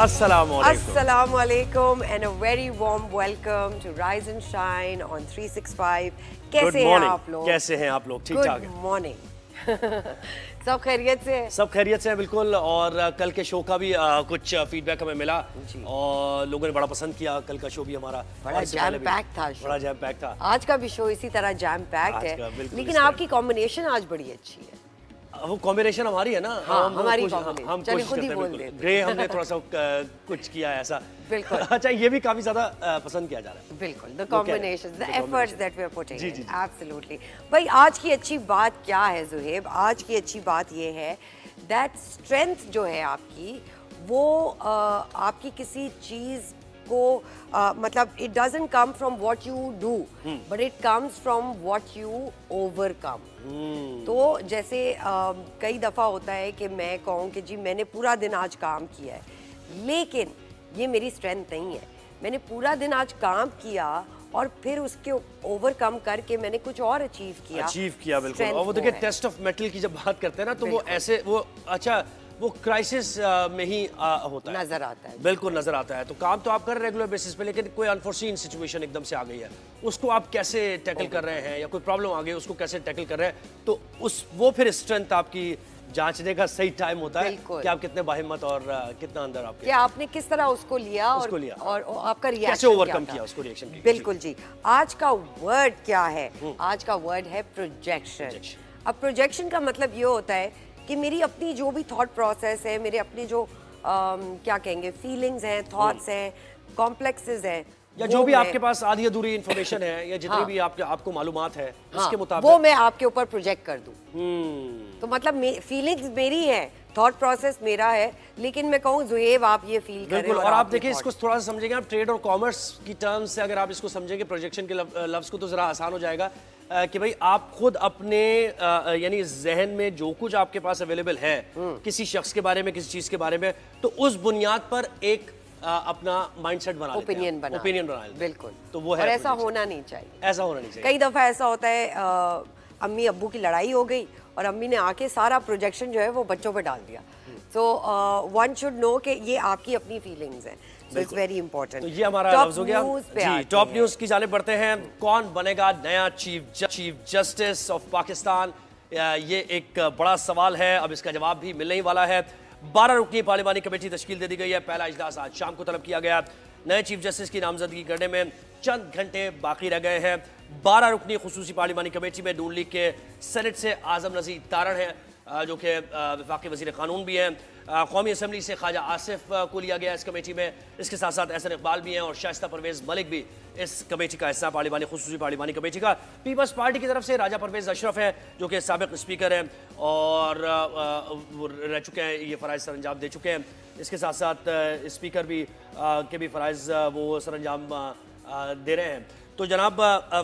Assalamu alaikum and a very warm welcome to Rise and Shine on 365. कैसे हैं आप लोग? कैसे हैं आप लोग? ठीक ठाक हैं? Good morning. सब खैरियत से? सब खैरियत से हैं बिल्कुल। और कल के शो का भी कुछ फीडबैक हमें मिला और लोगों ने बड़ा पसंद किया। कल का शो भी हमारा बड़ा जैम पैक था। बड़ा जैम पैक था। आज का भी शो इसी तरह जैम पैक्ड है, लेकिन आपकी कॉम्बिनेशन आज बड़ी अच्छी है। वो कॉम्बिनेशन हमारी है ना। हाँ, हमारी हम कोशिश करते हैं। ग्रे हमने थोड़ा सा कुछ किया है ऐसा। बिल्कुल। अच्छा, ये भी काफी ज्यादा पसंद किया जा रहा है। बिल्कुल, the combinations, the efforts that we are putting in, absolutely. भाई आज की अच्छी बात क्या है ज़ुहैब? आज की अच्छी बात ये है that strength जो है आपकी, वो आपकी किसी चीज़ को मतलब it doesn't come from what you do, but it comes from what you overcome. तो जैसे कई दफ़ा होता है कि मैं कहूँ कि जी मैंने पूरा दिन आज काम किया है, लेकिन ये मेरी स्ट्रेंथ नहीं है। मैंने पूरा दिन आज काम किया और फिर उसके ओवरकम करके मैंने कुछ और अचीव किया। बिल्कुल। और वो देखिए टेस्ट ऑफ मेटल की जब बात करते हैं ना, तो वो ऐसे वो अच्छा वो क्राइसिस में ही होता है, नजर आता है। बिल्कुल नजर आता है। तो काम तो आप कर रहे हैं रेगुलर बेसिस पे, लेकिन कोई अनफोर्सीन सिचुएशन एकदम से आ गई है, उसको आप कैसे टैकल कर रहे हैं, या कोई प्रॉब्लम आ गई उसको कैसे टैकल कर रहे हैं, तो वो फिर स्ट्रेंथ आपकी जांचने का सही टाइम होता है कि आप कितने बाहिम्मत और कितना अंदर आपके, क्या आपने किस तरह उसको लिया और आपका रिएक्शन कैसे ओवरकम किया उसको, रिएक्शन किया। बिल्कुल जी। आज का वर्ड क्या है? आज का वर्ड है प्रोजेक्शन। अब प्रोजेक्शन का मतलब ये होता है कि मेरी अपनी जो भी थॉट प्रोसेस है, मेरे अपने जो क्या कहेंगे फीलिंग्स हैं, थॉट्स हैं, कॉम्प्लेक्सेस हैं, या जो भी आपके पास आधी अधूरी इन्फॉर्मेशन है, या जितनी भी आपको मालूमात है, उसके मुताबिक वो मैं आपके ऊपर प्रोजेक्ट कर दूं। तो मतलब फीलिंग्स मेरी है, थॉट प्रोसेस मेरा है, लेकिन मैं कहूँ ज़ुहैब आप ये फील करें। बिल्कुल। और आप देखिए इसको थोड़ा सा समझेंगे आप ट्रेड और कॉमर्स की टर्म्स से, अगर आप इसको समझेंगे प्रोजेक्शन के लफ्ज़ को, तो ज़रा आसान हो जाएगा कि भाई आप खुद अपने यानी जहन में जो कुछ आपके पास अवेलेबल है किसी शख्स के बारे में, किसी चीज़ के बारे में, तो उस बुनियाद पर एक अपना माइंडसेट बना लेते हैं, ओपिनियन बना लेते हैं। बिल्कुल। तो वो है, और ऐसा होना नहीं चाहिए। ऐसा होना नहीं चाहिए। कई दफ़ा ऐसा होता है अम्मी अब्बू की लड़ाई हो गई और अम्मी ने आके सारा प्रोजेक्शन जो है वो बच्चों पे डाल दिया। तो वन शुड नो कि ये आपकी अपनी फीलिंग्स हैं, so it's very important। तो ये हमारा लफ्ज़ हो गया जी। टॉप न्यूज़ की जानिब बढ़ते हैं। कौन बनेगा नया चीफ जस्टिस ऑफ पाकिस्तान? ये एक बड़ा सवाल है, अब इसका जवाब भी मिलने ही वाला है। 12 रुकनी पार्लिमानी कमेटी तश्कील दे दी गई है। पहला इजलास आज शाम को तलब किया गया। नए चीफ जस्टिस की नामजदगी करने में चंद घंटे बाकी रह गए हैं। 12 रुकनी खुसूसी पार्लिमानी कमेटी में नून लीग के सेनेट से आजम नज़ीर तारण हैं, जो कि वफाकी वज़ीर क़ानून भी हैं। कौमी असम्बली से ख्वाजा आसिफ को लिया गया इस कमेटी में। इसके साथ साथ एहसन इकबाल भी हैं और शाइस्ता परवेज़ मलिक भी इस कमेटी का हिस्सा, खुसूसी पार्लिमानी कमेटी का। पीपल्स पार्टी की तरफ से राजा परवेज़ अशरफ हैं, जो कि साबिक़ स्पीकर हैं और वो रह चुके हैं, ये फ़राइज़ सर अंजाम दे चुके हैं। इसके साथ साथ स्पीकर भी के भी फ़राइज़ वो सर अंजाम दे रहे हैं। तो जनाब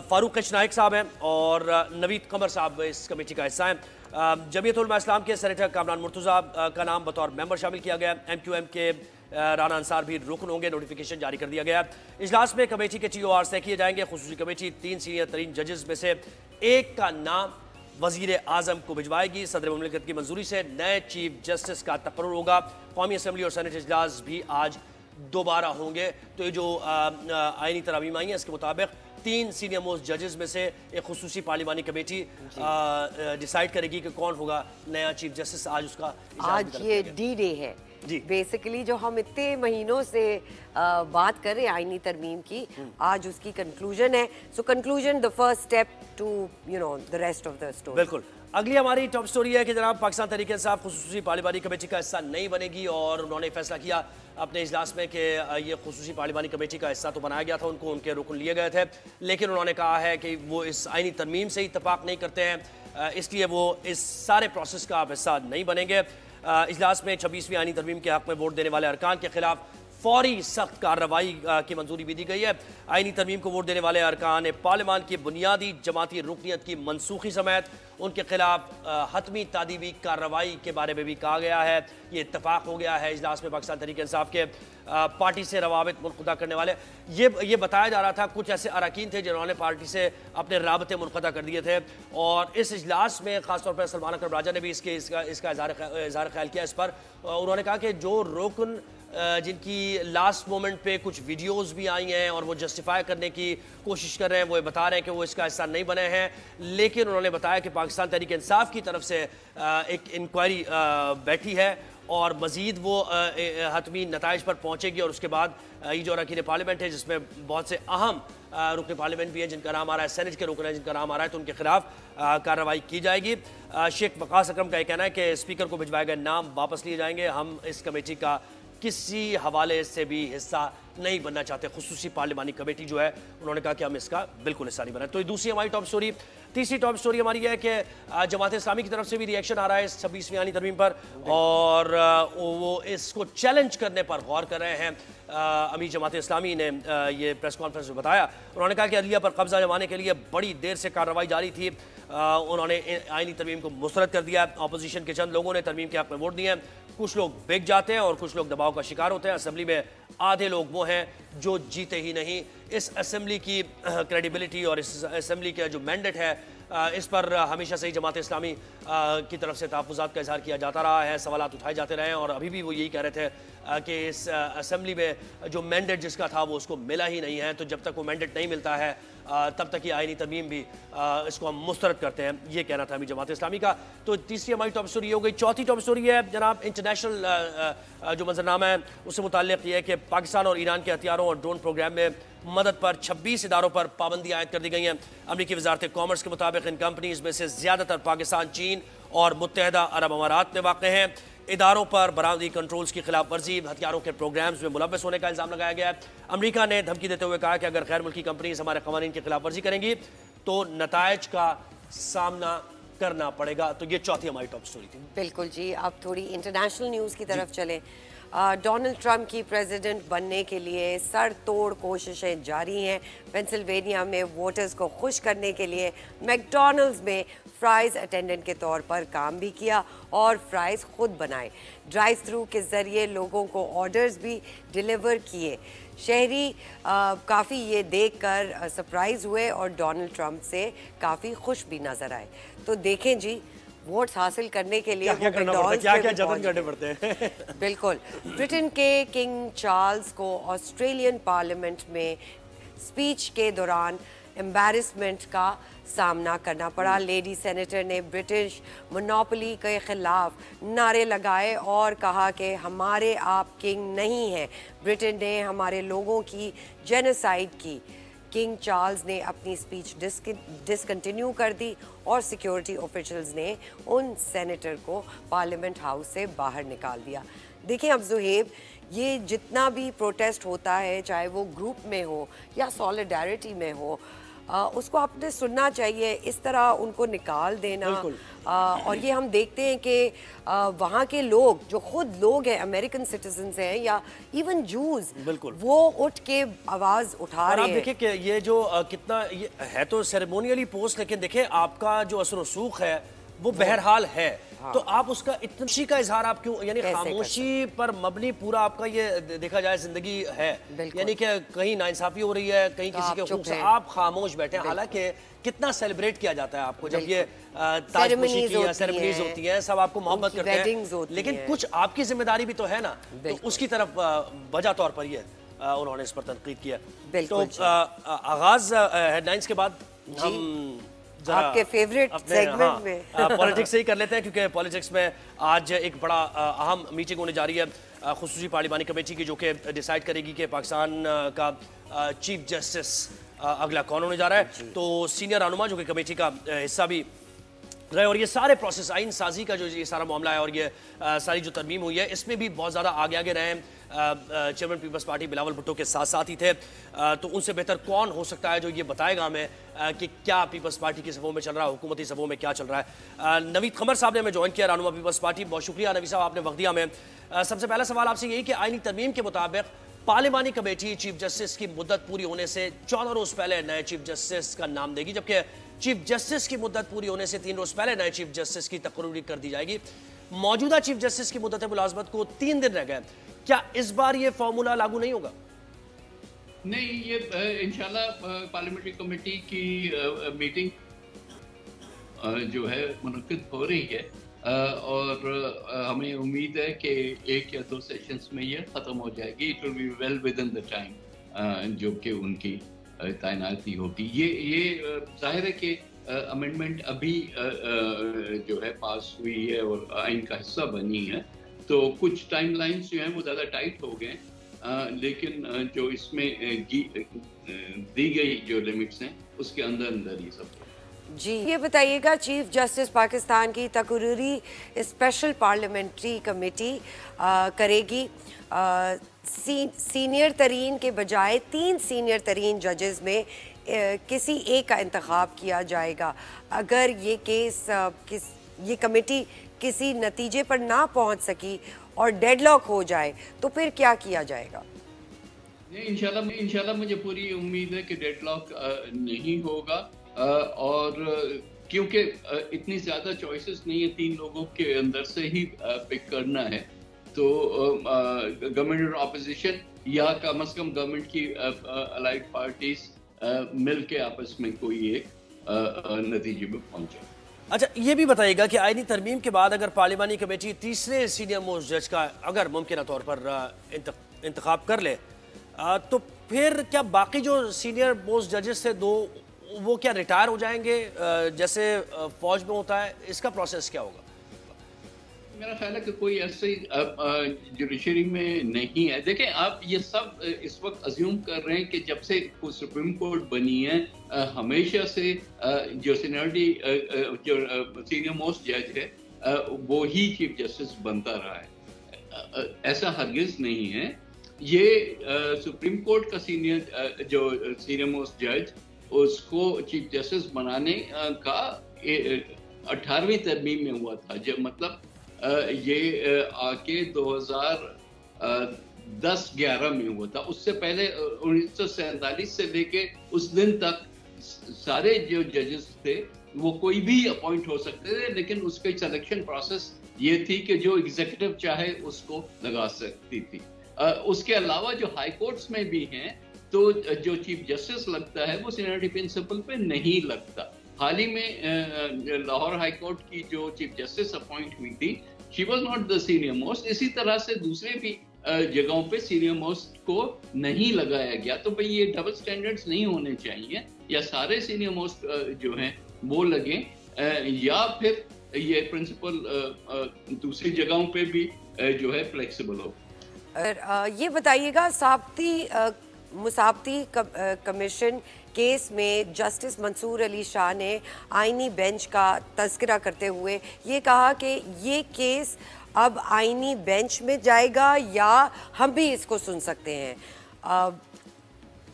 फ़ारूक कश नाइक साहब हैं और नवीद कमर साहब इस कमेटी का हिस्सा हैं। जमीयत उलमा इस्लाम के सेनेटर कामरान मुर्तज़ा का नाम बतौर मेंबर शामिल किया गया। MQM के राना अंसार भी रुकन होंगे, नोटिफिकेशन जारी कर दिया गया। इजलास में कमेटी के TOR तय किए जाएंगे। खुसूसी कमेटी 3 सीनियर तरीन जजेस में से एक का नाम वज़ीर आज़म को भिजवाएगी। सदर मुमलिकत की मंजूरी से नए चीफ जस्टिस का तकर्रुर होगा। कौमी असम्बली और सेनेट इजलास भी आज दोबारा होंगे। तो ये जो आईनी तरमीम आई है, इसके मुताबिक 3 सीनियर मोस्ट जजेस में से एक खुसूसी पार्लिमानी कमेटी डिसाइड करेगी कि कौन होगा नया चीफ जस्टिस। आज उसका आज ये D-Day है जी। बेसिकली जो हम इतने महीनों से बात कर रहे हैं आईनी तरमीम की, आज उसकी कंक्लूजन है। So conclusion the first step to the rest of the story. बिल्कुल। अगली हमारी टॉप स्टोरी है कि जनाब पाकिस्तान तहरीक इंसाफ खुसूसी पार्लिमानी कमेटी का हिस्सा नहीं बनेगी और उन्होंने फैसला किया अपने इजलास में कि ये खुसूसी पार्लिमानी कमेटी का हिस्सा तो बनाया गया था, उनको उनके रुकन लिए गए थे, लेकिन उन्होंने कहा है कि वो इस आईनी तरमीम से इत्तफाक नहीं करते हैं, इसलिए वो इस सारे प्रोसेस का हिस्सा नहीं बनेंगे। इजलास में 26वीं आईनी तरमीम के हक़ में वोट देने वाले अरकान के खिलाफ फौरी सख्त कार्रवाई की मंजूरी भी दी गई है। आईनी तरमीम को वोट देने वाले अरकान पार्लिमान की बुनियादी जमाती रुकनीत की मनसूखी समेत उनके खिलाफ हतमी तादीबी कार्रवाई के बारे में भी कहा गया है। ये इत्तफाक हो गया है इजलास में। पाकिस्तान तहरीक इंसाफ के पार्टी से रवाबित मुनक़दा करने वाले ये बताया जा रहा था, कुछ ऐसे अरकान थे जिन्होंने पार्टी से अपने राबते मुनक़दा कर दिए थे और इस इजलास में ख़ासतौर पर सलमान अकरम राजा ने भी इसका इजहार ख्याल किया इस पर। उन्होंने कहा कि जो रुकन جن کی لاسٹ مومنٹ پہ کچھ ویڈیوز بھی آئی ہیں اور وہ جسٹیفائی کرنے کی کوشش کر رہے ہیں, وہ بتا رہے ہیں کہ وہ اس کا حصہ نہیں بنے ہیں, لیکن انہوں نے بتایا کہ پاکستان تحریک انصاف کی طرف سے ایک انکوائری بیٹھی ہے اور مزید وہ حتمی نتائج پر پہنچے گی, اور اس کے بعد یہ جو رکین پارلیمنٹ ہے جس میں بہت سے اہم رکن پارلیمنٹ بھی ہیں جن کا نام آ رہا ہے, سینٹ کے رکن ہیں جن کا نام آ رہا ہے, تو ان کے خلاف کارروائی کی جائے گی. شیخ وقاص اکرم کا یہ کہنا ہے کہ اسپیکر کو بھجوائے گئے نام واپس لیے جائیں گے, ہم اس کمیٹی کا کسی حوالے سے بھی حصہ نہیں بننا چاہتے. خصوصی پارلیمانی کمیٹی جو ہے انہوں نے کہا کہ ہم اس کا بالکل حصہ نہیں بنا. تو یہ دوسری ہماری ٹاپ سٹوری. تیسری ٹاپ سٹوری ہماری یہ ہے کہ جماعت اسلامی کی طرف سے بھی ریئیکشن آ رہا ہے اس 26ویں آئینی ترمیم پر, اور وہ اس کو چیلنج کرنے پر غور کر رہے ہیں. امیر جماعت اسلامی نے یہ پریس کانفرنس میں بتایا, انہوں نے کہا کہ عدلیہ پر قبضہ جمانے کے لیے بڑی دیر سے کارروائی جاری تھی, انہوں نے آئینی ترمیم کو مسترد کر دیا. اپوزیشن کے چند لوگوں نے ترمیم کے حق میں ووٹ دیے ہیں, کچھ لوگ بک جاتے ہیں اور کچھ لوگ دباؤ کا شکار ہوتے ہیں. اسمبلی میں آدھے لوگ وہ ہیں جو جیتے ہی نہیں. اس اسمبلی کی کریڈیبلٹی اور اس اسمبلی کا جو مینڈیٹ ہے اس پر ہمیشہ سے ہی جماعت اسلامی کی طرف سے تحفظات کا اظہار کیا جاتا رہا ہے, سوالات اٹھائے جاتے رہے ہیں, اور ابھی بھی وہ یہی کہہ رہے تھے کہ اس اسمبلی میں جو مینڈیٹ جس کا تھا وہ اس کو ملا ہی نہیں ہے, تو جب تک وہ مینڈیٹ نہیں ملتا ہے تب تک یہ آئینی ترمیم بھی اس کو ہم مسترد کرتے ہیں, یہ کہنا تھا ہمیں جماعت اسلامی کا. تو تیسری ہماری ٹاپ سٹوری ہو گئی. چوتھی ٹاپ سٹوری ہے جناب انٹرنیشنل جو منظرنامہ ہے اس سے متعلق یہ ہے کہ پاکستان اور ایران کے ہتھیاروں اور ڈرون پروگرام میں مدد پر 26 اداروں پر پابندی عائد کر دی گئی ہیں. امریکی وزارت کامرس کے مطابق ان کمپنیز میں سے زیادہ تر پاکستان, چین اور متحدہ عرب امارات میں واقع ہیں. اداروں پر برآمدی کنٹرولز کی خلاف ورزی, ہتھیاروں کے پروگرامز میں ملوث ہونے کا الزام لگایا گیا ہے. امریکہ نے دھمکی دیتے ہوئے کہا کہ اگر غیر ملکی کمپنیز ہمارے قوانین کی خلاف ورزی کریں گی تو نتائج کا سامنا کرنا پڑے گا. تو یہ چوتھی ہماری ٹاپ سٹوری تھی. بالکل جی, اب تھوڑی انٹرنیشنل نیوز کی طرف چلیں. ڈونلڈ ٹرمپ کی پریزیڈنٹ بننے کے لیے سر توڑ کوششیں جاری ہیں. پینسلوینیا میں ووٹرز کو خوش کرنے کے لیے میکڈونلڈز میں فرائز اٹینڈنٹ کے طور پر کام بھی کیا اور فرائز خود بنائے. ڈرائیو تھرو کے ذریعے لوگوں کو آرڈرز بھی ڈیلیور کیے. شہری کافی یہ دیکھ کر سرپرائز ہوئے اور ڈونلڈ ٹرمپ سے کافی خوش بھی نظر آئے. تو دیکھیں جی, ووٹس حاصل کرنے کے لیے کیا جتن کرنے پڑتے ہیں. بالکل. برٹن کے کنگ چارلز کو آسٹریلین پارلیمنٹ میں سپیچ کے دوران امبیرسمنٹ کا سامنا کرنا پڑا. لیڈی سینیٹر نے برٹش مونوپولی کے خلاف نعرے لگائے اور کہا کہ ہمارے آپ کنگ نہیں ہیں, برٹن نے ہمارے لوگوں کی جینوسائیڈ کی. کنگ چارلز نے اپنی سپیچ ڈسکنٹینیو کر دی اور سیکیورٹی آفیشلز نے ان سینیٹر کو پارلیمنٹ ہاؤس سے باہر نکال دیا. دیکھیں اب زہیب, یہ جتنا بھی پروٹیسٹ ہوتا ہے چاہے وہ گروپ میں ہو یا سولیڈیرٹی میں ہو, اس کو آپ نے سننا چاہیے. اس طرح ان کو نکال دینا, اور یہ ہم دیکھتے ہیں کہ وہاں کے لوگ جو خود لوگ ہیں, امریکن سٹیزنز ہیں یا ایون جوز, وہ اٹھ کے آواز اٹھا رہے ہیں. آپ دیکھیں کہ یہ جو کتنا ہے تو سیریمونیلی پوسٹ, لیکن دیکھیں آپ کا جو اثر و رسوخ ہے وہ بہرحال ہے. تو آپ اس کا اتنا خوشی کا اظہار آپ کیوں, یعنی خاموشی پر مبنی پورا آپ کا یہ دیکھا جائے زندگی ہے, یعنی کہ کہیں ناانصافی ہو رہی ہے, کہیں کسی کے حقوق سے آپ خاموش بیٹھے ہیں, حالانکہ کتنا سیلیبریٹ کیا جاتا ہے آپ کو جب یہ تاج پوشی کی یا سیریمنیز ہوتی ہیں, سب آپ کو محبت کرتے ہیں, لیکن کچھ آپ کی ذمہ داری بھی تو ہے نا, تو اس کی طرف وجہ طور پر یہ انہوں نے اس پر تنقید کیا. تو آغاز ہیڈ لائنز کے بعد ہم آپ کے فیوریٹ سیگمنٹ میں پالیٹکس سے ہی کر لیتے ہیں, کیونکہ پالیٹکس میں آج ایک بڑا اہم میٹنگ ہونے جا رہی ہے خصوصی پارلیمانی کمیٹی کی, جو کہ ڈیسائیڈ کرے گی کہ پاکستان کا چیف جسٹس اگلا کون ہونے جا رہا ہے. تو سینئر رہنما جو کہ کمیٹی کا حصہ بھی رہے, اور یہ سارے پروسیس آئین سازی کا جو یہ سارا معاملہ ہے اور یہ ساری جو ترمیم ہوئی ہے اس میں بھی بہت زیادہ آگے رہے ہیں. چیئرمین پیپلز پارٹی بلاول بھٹو کے ساتھ ہی تھے, تو ان سے بہتر کون ہو سکتا ہے جو یہ بتائے گا ہمیں کہ کیا پیپلز پارٹی کی صفوں میں چل رہا ہے, حکومتی صفوں میں کیا چل رہا ہے. نوید قمر صاحب نے ہمیں جوائن کیا, رہنما پیپلز پارٹی. بہت شکریہ نوید صاحب, آپ نے وقت دیا ہمیں. سب سے پہلا سوال آپ سے یہی کہ آئینی ترمیم کے مطابق پارلیمانی کمیٹی چیف جسٹس کی مدت پوری ہونے سے 14 روز پہلے نئے چیف جسٹس کا نام دے گی, جبکہ چیف جسٹس کی مدت پوری ہونے سے 3 روز پہلے نئے چیف جسٹس کی تقرری کر دی جائے گی. موجودہ چیف جسٹس کی مدت ملازمت کو 3 دن رہ گئے, کیا اس بار یہ فارمولا لاگو نہیں ہوگا؟ نہیں, یہ انشاءاللہ پارلیمنٹری کمیٹی کی میٹنگ جو ہے منعقد ہو رہی ہے, और हमें उम्मीद है कि 1 या 2 सेशंस में ये ख़त्म हो जाएगी. It will be well with in the time जो कि उनकी तैनाती होगी. ये ज़ाहिर है कि अमेंडमेंट अभी जो है पास हुई है और आइन का हिस्सा बनी है, तो कुछ टाइमलाइंस जो हैं वो ज़्यादा टाइट हो गए, लेकिन जो इसमें दी गई जो लिमिट्स हैं उसके अंदर अंदर ये सब. जी, ये बताइएगा, चीफ जस्टिस पाकिस्तान की तकरीरी स्पेशल पार्लियामेंट्री कमेटी करेगी सीनियर तरीन के बजाय 3 सीनियर तरीन जजेस में किसी एक का इंतखाब किया जाएगा. अगर ये ये कमेटी किसी नतीजे पर ना पहुंच सकी और डेडलॉक हो जाए तो फिर क्या किया जाएगा? इंशाल्लाह मुझे पूरी उम्मीद है कि डेडलॉक नहीं होगा, और क्योंकि इतनी ज़्यादा चॉइसेस नहीं है, 3 लोगों के अंदर से ही पिक करना है, तो गवर्नमेंट और अपोजिशन या कम से कम गवर्नमेंट की अलाइड पार्टीज मिल के आपस में कोई एक नतीजे में पहुंचे. अच्छा, ये भी बताइएगा कि आईनी तरमीम के बाद अगर पार्लिमानी कमेटी तीसरे सीनियर मोस्ट जज का अगर मुमकिन तौर पर इंतखाब कर ले, तो फिर क्या बाकी जो सीनियर मोस्ट जजेस थे 2 वो क्या रिटायर हो जाएंगे जैसे फौज में होता है? इसका प्रोसेस क्या होगा? मेरा ख्याल है कि कोई ऐसे जुडिशरी में नहीं है. देखें, आप ये सब इस वक्त अज्यूम कर रहे हैं कि जब से सुप्रीम कोर्ट बनी है हमेशा से जो सीनियरिटी जो सीनियर मोस्ट जज है वो ही चीफ जस्टिस बनता रहा है. ऐसा हरगिज नहीं है. ये सुप्रीम कोर्ट का सीनियर मोस्ट जज, उसको चीफ जस्टिस बनाने का 18वीं तरमीम में हुआ था. जब मतलब ये आके 2010-11 में हुआ था. उससे पहले 1947 से लेके उस दिन तक सारे जो जजेस थे वो कोई भी अपॉइंट हो सकते थे, लेकिन उसके सिलेक्शन प्रोसेस ये थी कि जो एग्जीक्यूटिव चाहे उसको लगा सकती थी. उसके अलावा जो हाई कोर्ट्स में भी हैं, तो जो चीफ जस्टिस लगता है वो सीनियरिटी प्रिंसिपल पे नहीं लगता. हाल ही में लाहौर हाई कोर्ट की जो चीफ जस्टिस अपॉइंट हुई थी, she was not the senior most. इसी तरह से दूसरे भी जगहों पे सीनियर मोस्ट को नहीं लगाया गया. तो भाई ये डबल स्टैंडर्ड्स नहीं होने चाहिए. या सारे सीनियर मोस्ट जो हैं वो लगे, या फिर ये प्रिंसिपल दूसरी जगहों पे भी जो है फ्लेक्सिबल हो. ये बताइएगा, मुसाबती कमीशन केस में जस्टिस मंसूर अली शाह ने आईनी बेंच का तज़किरा करते हुए ये कहा कि ये केस अब आईनी बेंच में जाएगा या हम भी इसको सुन सकते हैं.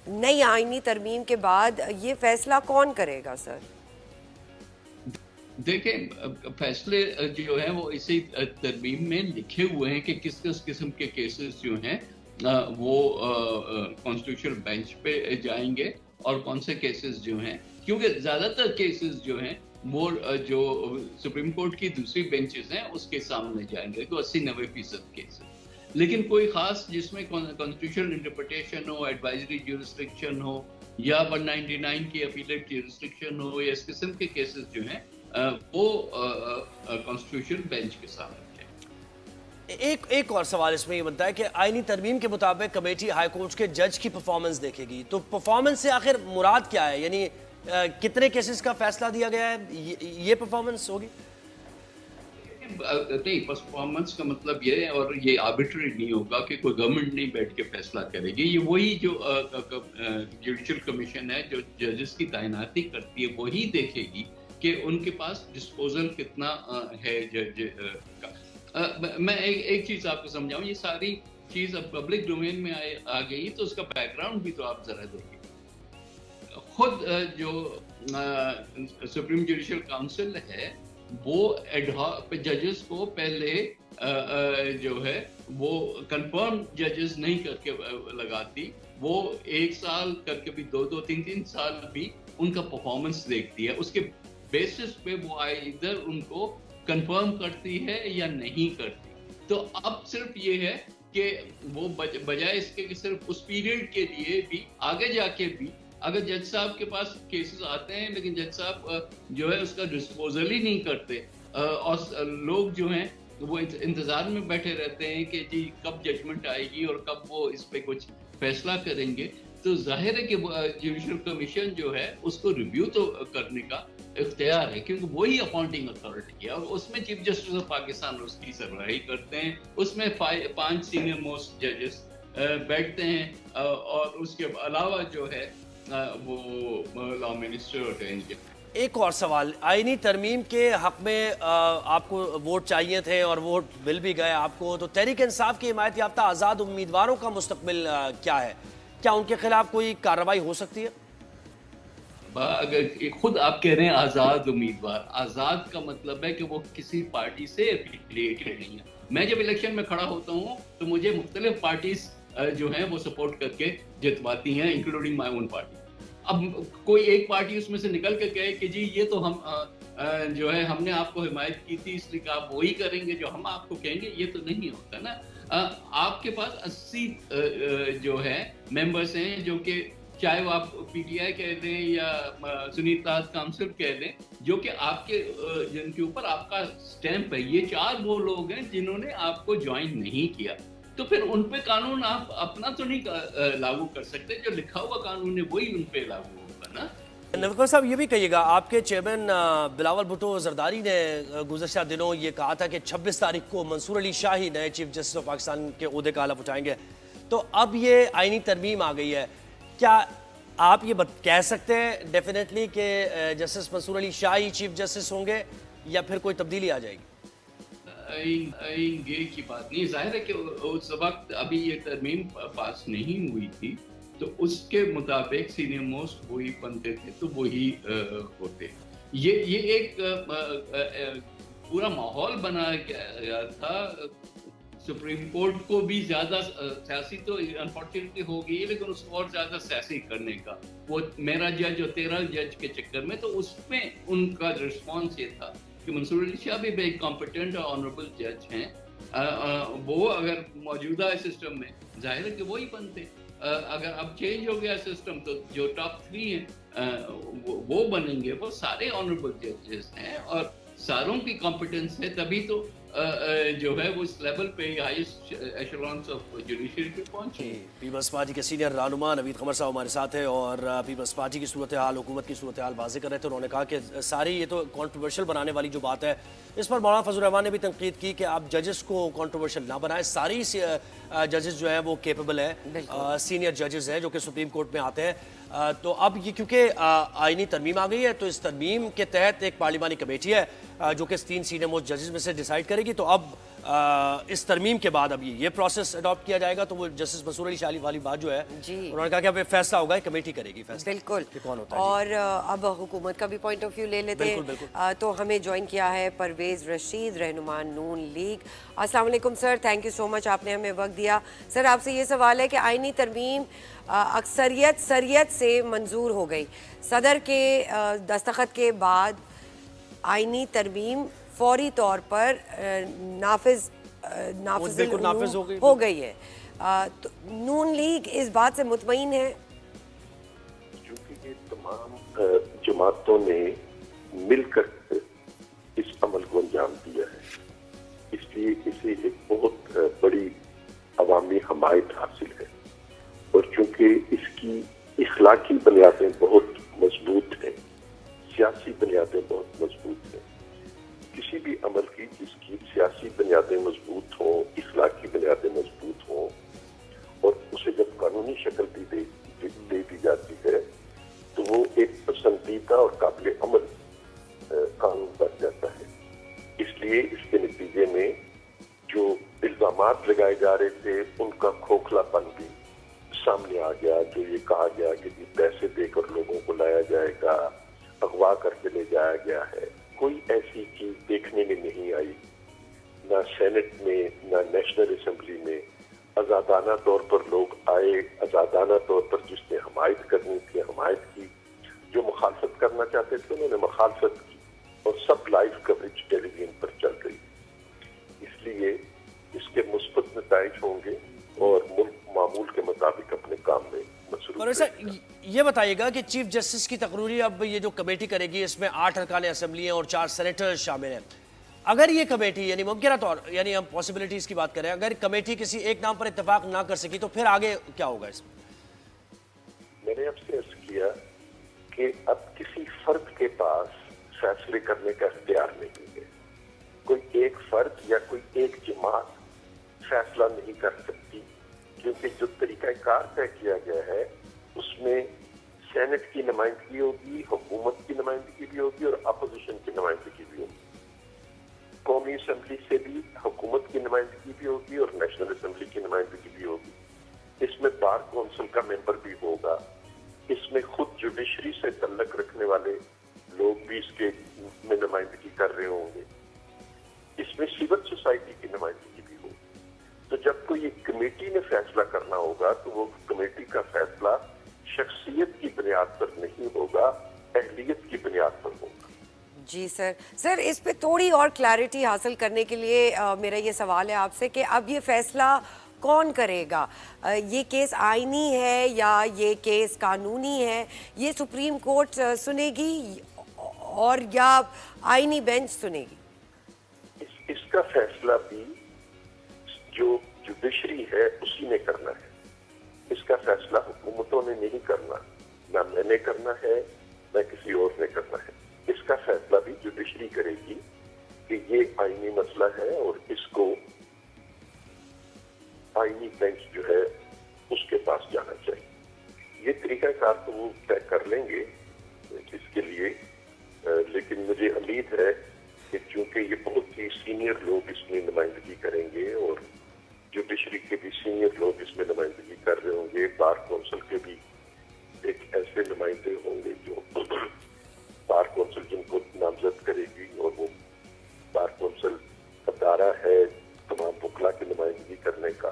नई आईनी तरमीम के बाद ये फैसला कौन करेगा सर? देखें, फैसले जो है वो इसी तरमीम में लिखे हुए हैं कि किस किस किस्म के केसेस जो हैं वो कॉन्स्टिट्यूशनल बेंच पे जाएंगे और कौन से केसेस जो हैं, क्योंकि ज़्यादातर केसेस जो हैं वो जो सुप्रीम कोर्ट की दूसरी बेंचेस हैं उसके सामने जाएंगे, तो 80-90% केसेस. लेकिन कोई खास जिसमें कॉन्स्टिट्यूशनल इंटरप्रिटेशन हो, एडवाइजरी ज्यूरिसडिक्शन हो, या 199 की अपीलेट ज्यूरिसडिक्शन हो, या इस किस्म के केसेस जो हैं वो कॉन्स्टिट्यूशन बेंच के सामने. एक और सवाल इसमें ये बनता है कि आईनी तरमीम के मुताबिक कमेटी हाई कोर्ट के जज की परफॉर्मेंस देखेगी, तो परफॉर्मेंस से आखिर मुराद क्या है? यानी कितने केसेस का फैसला दिया गया है, ये परफॉर्मेंस होगी? नहीं, परफॉर्मेंस का मतलब ये है, और ये आर्बिट्री नहीं होगा कि कोई गवर्नमेंट नहीं बैठ के फैसला करेगी. ये वही जो जुडिशल कमीशन है जो जजेस की तैनाती करती है वही देखेगी कि उनके पास डिस्पोजल कितना है जज का. मैं एक चीज आपको समझाऊं, ये सारी चीज अब पब्लिक डोमेन में आ गई, तो उसका बैकग्राउंड भी तो आप जरा देखिए. खुद जो सुप्रीम जुडिशल काउंसिल है वो जजेस को पहले जो है वो कंफर्म जजेस नहीं करके लगाती. वो 1 साल करके भी 2-2, 3-3 साल भी उनका परफॉर्मेंस देखती है. उसके बेसिस पे वो इधर उनको कंफर्म करती है या नहीं करती. तो अब सिर्फ ये है कि वो बजाय इसके कि सिर्फ उस पीरियड के लिए भी आगे जाके भी اگر جج صاحب کے پاس کیسز آتے ہیں لیکن جج صاحب جو ہے اس کا ڈسپوزل ہی نہیں کرتے اور لوگ جو ہیں وہ انتظار میں بیٹھے رہتے ہیں کہ جی کب ججمنٹ آئے گی اور کب وہ اس پہ کچھ فیصلہ کریں گے، تو ظاہر ہے کہ جوڈیشل کمیشن جو ہے اس کو ریویو تو کرنے کا اختیار ہے، کیونکہ وہی اپوائنٹنگ اتھارٹی ہے اور اس میں چیف جسٹس آف پاکستان اس کی سربراہی کرتے ہیں، اس میں 5 سینئر موسٹ ججز بیٹھتے ہیں اور اس کے علاوہ جو ہے وہ لا منسٹر ہوتے ہیں۔ ایک اور سوال، آئینی ترمیم کے حق میں آپ کو ووٹ چاہیے تھے اور ووٹ مل بھی گئے آپ کو، تو تحریک انصاف کی حمایت یافتہ آزاد امیدواروں کا مستقبل کیا ہے؟ کیا ان کے خلاف کوئی کارروائی ہو سکتی ہے؟ اگر خود آپ کہہ رہے ہیں آزاد امیدوار، آزاد کا مطلب ہے کہ وہ کسی پارٹی سے افیلیٹڈ نہیں ہے۔ میں جب الیکشن میں کھڑا ہوتا ہوں تو مجھے مختلف پارٹیز جو ہیں وہ سپورٹ کر کے جتواتی ہیں، انکلوڈنگ مائی اون پارٹی۔ اب کوئی ایک پارٹی اس میں سے نکل کے کہے کہ جی یہ تو ہم جو ہے ہم نے آپ کو حمایت کی تھی اس لیے کہ آپ وہی کریں گے جو ہم آپ کو کہیں گے، یہ تو نہیں ہوتا نا۔ آپ کے پاس 80 جو ہے ممبرس ہیں جو کہ چاہے وہ آپ پی ٹی آئی کہہ دیں یا سنی اتحاد کونسل کہہ دیں، جو کہ آپ کے جن کے اوپر آپ کا سٹیمپ ہے، یہ 4 وہ لوگ ہیں جنہوں نے آپ کو جوائن نہیں کیا، تو پھر ان پہ قانون آپ اپنا تو نہیں لاگو کر سکتے، جو لکھا ہوا قانون ہے وہی ان پہ لاگو ہوگا نا۔ نوکر صاحب یہ بھی کہیے گا، آپ کے چیئرمین بلاول بھٹو زرداری نے گزشتہ دنوں یہ کہا تھا کہ 26 تاریخ کو منصور علی شاہ ہی نئے چیف جسٹس آف پاکستان کے عہدے کا حلف اٹھائیں گے، تو اب یہ آئینی ترمیم آ گئی ہے، کیا آپ یہ کہہ سکتے ہیں ڈیفینیٹلی کہ جسٹس منصور علی شاہ ہی چیف جسٹس ہوں گے یا پھر کوئی تبدیلی آ جائے گی؟ آئین گے کی بات نہیں، ظاہر ہے کہ اس وقت ابھی یہ ترمیم پاس نہیں ہوئی تھی تو اس کے مطابق سینئر موسٹ وہی بنتے تھے تو وہی ہوتے۔ یہ ایک پورا ماحول بنایا گیا تھا، سپریم کورٹ کو بھی زیادہ سیاسی تو انفارچونیٹلی ہو گئی لیکن اس کو اور زیادہ سیاسی کرنے کا، وہ میرا جج اور 13 جج کے چکر میں، تو اس میں ان کا رسپانس یہ تھا کہ منصور علی شاہ بھی ایک کمپیٹنٹ اور آنریبل جج ہیں، وہ اگر موجودہ سسٹم میں ظاہر ہے کہ وہی بنتے، اگر اب چینج ہو گیا سسٹم تو جو ٹاپ 3 ہیں وہ بنیں گے، وہ سارے آنریبل ججز ہیں اور ساروں کی کمپیٹنس ہے، تبھی تو جو ہے وہ اس لیول پہ ہائیسٹ ایشلونس آف جوڈیشری پہ پہنچے۔ پیپلز پارٹی کے سینئر رہنما نوید قمر صاحب ہمارے ساتھ ہیں اور پیپلز پارٹی کی صورتحال، حکومت کی صورتحال واضح کر رہے تھے۔ انہوں نے کہا کہ ساری یہ تو کنٹروورشل بنانے والی جو بات ہے، اس پر مولانا فضل الرحمان نے بھی تنقید کی کہ آپ ججز کو کنٹروورشل نہ بنائیں، ساری ججز جو ہیں وہ کیپیبل ہیں، سینئر ججز ہیں جو کہ سپریم کورٹ میں آتے ہیں، تو اب یہ کیونکہ آئینی ترمیم آ گئی ہے تو اس ترمیم کے تحت ایک پارلیمانی کمیٹی ہے جو کہ 3 سینئر موسٹ ججز میں سے ڈیسائیڈ کرے گی، تو اب اس ترمیم کے بعد اب یہ پروسیس اڈاپٹ کیا جائے گا، تو وہ جسٹس منصور علی شاہ والی بات جو ہے انہوں نے کہا کہ اب فیصلہ ہوگا، کمیٹی کرے گی فیصلہ بالکل کہ کون ہوتا ہے۔ اور اب حکومت کا بھی پوائنٹ آف ویو لے لیتے ہیں، تو ہمیں جوائن کیا ہے پرویز رشید، رہنما نون لیگ۔ السلام علیکم سر، تھینک یو سو مچ، آپ نے ہمیں وقت دیا۔ سر آپ سے یہ سوال ہے کہ آئینی ترمیم اکثریت سے منظور ہو گئی، صدر کے دستخط کے بعد آئینی ترمیم فوری طور پر نافذ ہو گئی ہے، نون لیگ اس بات سے مطمئن ہے؟ چونکہ یہ تمام جماعتوں نے مل کر اس عمل کو انجام دیا ہے، اس لیے اسے ایک بہت بڑی عوامی حمایت حاصل ہے، اور چونکہ اس کی اخلاقی بنیادیں بہت مضبوط ہیں، سیاسی بنیادیں بہت مضبوط ہیں، کسی بھی عمل کی جس کی سیاسی بنیادیں مضبوط ہوں، اخلاقی بنیادیں مضبوط ہوں، اور اسے جب قانونی شکل دے دی جاتی ہے تو وہ ایک پسندیدہ اور قابل عمل قانون بن جاتا ہے۔ اس لیے اس کے نتیجے میں جو الزامات لگائے جا رہے تھے ان کا کھوکھلا پن بھی سامنے آ گیا، جو یہ کہا گیا کہ پیسے دے کر لوگوں کو لایا جائے گا، اغوا کر کے لے جایا گیا ہے، کوئی ایسی چیز دیکھنے میں نہیں آئی، نہ سینٹ میں نہ نیشنل اسمبلی میں۔ آزادانہ طور پر لوگ آئے، آزادانہ طور پر جس نے حمایت کرنی تھی حمایت کی، جو مخالفت کرنا چاہتے تھے انہوں نے مخالفت کی، اور سب لائیو کوریج ٹیلی ویژن پر چل رہی۔ اس لیے اس کے مثبت نتائج ہوں گے اور ملک معمول کے مطابق اپنے کام میں مصروف۔ सर ये बताइएगा कि चीफ जस्टिस की तकरीरी अब ये जो कमेटी करेगी इसमें 8 अरकान असेंबली हैं और 4 सेनेटर्स शामिल हैं। अगर ये कमेटी यानी मुमकिन तौर यानी हम पॉसिबिलिटीज की बात करें, अगर कमेटी किसी एक नाम पर इत्तेफाक ना कर सकी तो फिर आगे क्या होगा इसमें? मैंने आपसे अर्ज किया कि अब किसी फर्द के पास फैसले करने का इख्तियार नहीं है। कोई एक फर्द या कोई एक जमात फैसला नहीं कर सकती, क्योंकि जो तरीकाकार तय किया गया है उसमें सेनेट की नुमाइंदगी होगी, हुकूमत की नुमाइंदगी भी होगी और अपोजिशन की नुमाइंदगी भी होगी। कौमी असेंबली से भी हुकूमत की नुमाइंदगी भी होगी और नेशनल असेंबली की नुमाइंदगी भी होगी। इसमें बार कौंसिल का मेंबर भी होगा। इसमें खुद जुडिशरी से तल्लक रखने वाले लोग भी इसके में नुमाइंदगी कर रहे होंगे। इसमें सिविल सोसाइटी की नुमाइंदगी भी होगी। तो जब कोई एक कमेटी ने फैसला करना होगा तो वो कमेटी का फैसला शख्सियत की बुनियाद पर नहीं होगा, अहलियत की बुनियाद पर होगा। जी सर इस पे थोड़ी और क्लैरिटी हासिल करने के लिए मेरा ये सवाल है आपसे कि अब ये फैसला कौन करेगा? ये केस आईनी है या ये केस कानूनी है? ये सुप्रीम कोर्ट सुनेगी और या आईनी बेंच सुनेगी? इसका फैसला भी जो जुडिशरी है उसी ने करना है। इसका फैसला हुकूमतों ने नहीं करना, ना मैंने करना है ना किसी और ने करना है। इसका फैसला भी जुडिशरी करेगी कि ये आईनी मसला है और इसको आईनी बेंच जो है उसके पास जाना चाहिए। ये तरीकाकार तो वो तय कर लेंगे इसके लिए, लेकिन मुझे उम्मीद है कि चूंकि ये बहुत ही सीनियर लोग इसमें नुमाइंदगी करेंगे और जुडिशरी के भी सीनियर लोग इसमें नुमाइंदगी कर रहे होंगे, बार कौंसिल के भी एक ऐसे नुमाइंदे होंगे जो बार कौंसिल जिनको नामजद करेगी और वो बार कौंसिल अदारा है तमाम वकला की नुमाइंदगी करने का।